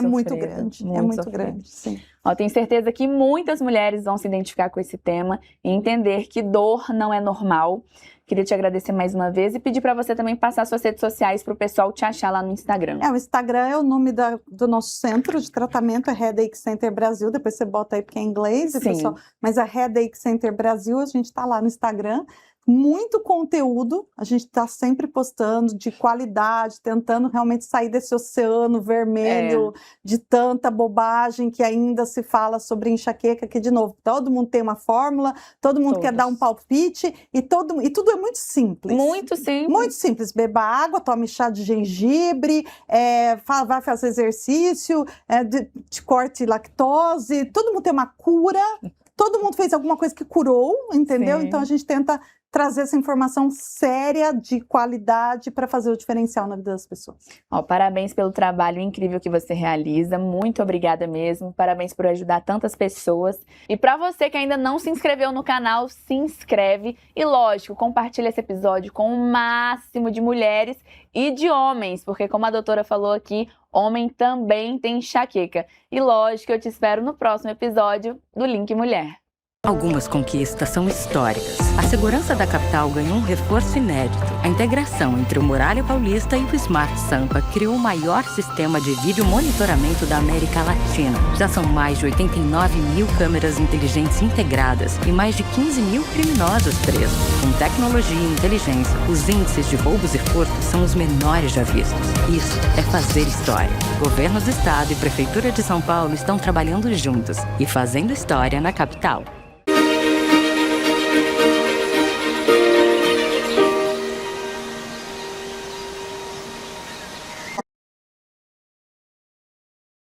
muito grande, é muito grande, sim. Tenho certeza que muitas mulheres vão se identificar com esse tema e entender que dor não é normal. Queria te agradecer mais uma vez e pedir para você também passar suas redes sociais para o pessoal te achar lá no Instagram. O Instagram é o nome do nosso centro de tratamento, é Headache Center Brasil, depois você bota aí porque é em inglês, pessoal, mas a Headache Center Brasil, a gente está lá no Instagram. Muito conteúdo, a gente está sempre postando de qualidade, tentando realmente sair desse oceano vermelho de tanta bobagem que ainda se fala sobre enxaqueca, que de novo, todo mundo tem uma fórmula, todo mundo quer dar um palpite e tudo é muito simples. Muito simples. Muito simples, beba água, tome chá de gengibre, vai fazer exercício, de corte lactose, todo mundo tem uma cura, todo mundo fez alguma coisa que curou, entendeu? Então a gente tenta trazer essa informação séria, de qualidade, para fazer o diferencial na vida das pessoas. Parabéns pelo trabalho incrível que você realiza, muito obrigada mesmo, parabéns por ajudar tantas pessoas. E para você que ainda não se inscreveu no canal, se inscreve e, lógico, compartilha esse episódio com o máximo de mulheres e de homens, porque como a doutora falou aqui, homem também tem enxaqueca. E lógico, eu te espero no próximo episódio do Link Mulher. Algumas conquistas são históricas. A segurança da capital ganhou um reforço inédito. A integração entre o Muralha Paulista e o Smart Sampa criou o maior sistema de vídeo monitoramento da América Latina. Já são mais de 89 mil câmeras inteligentes integradas e mais de 15 mil criminosos presos. Com tecnologia e inteligência, os índices de roubos e furtos são os menores já vistos. Isso é fazer história. Governo do Estado e Prefeitura de São Paulo estão trabalhando juntos e fazendo história na capital.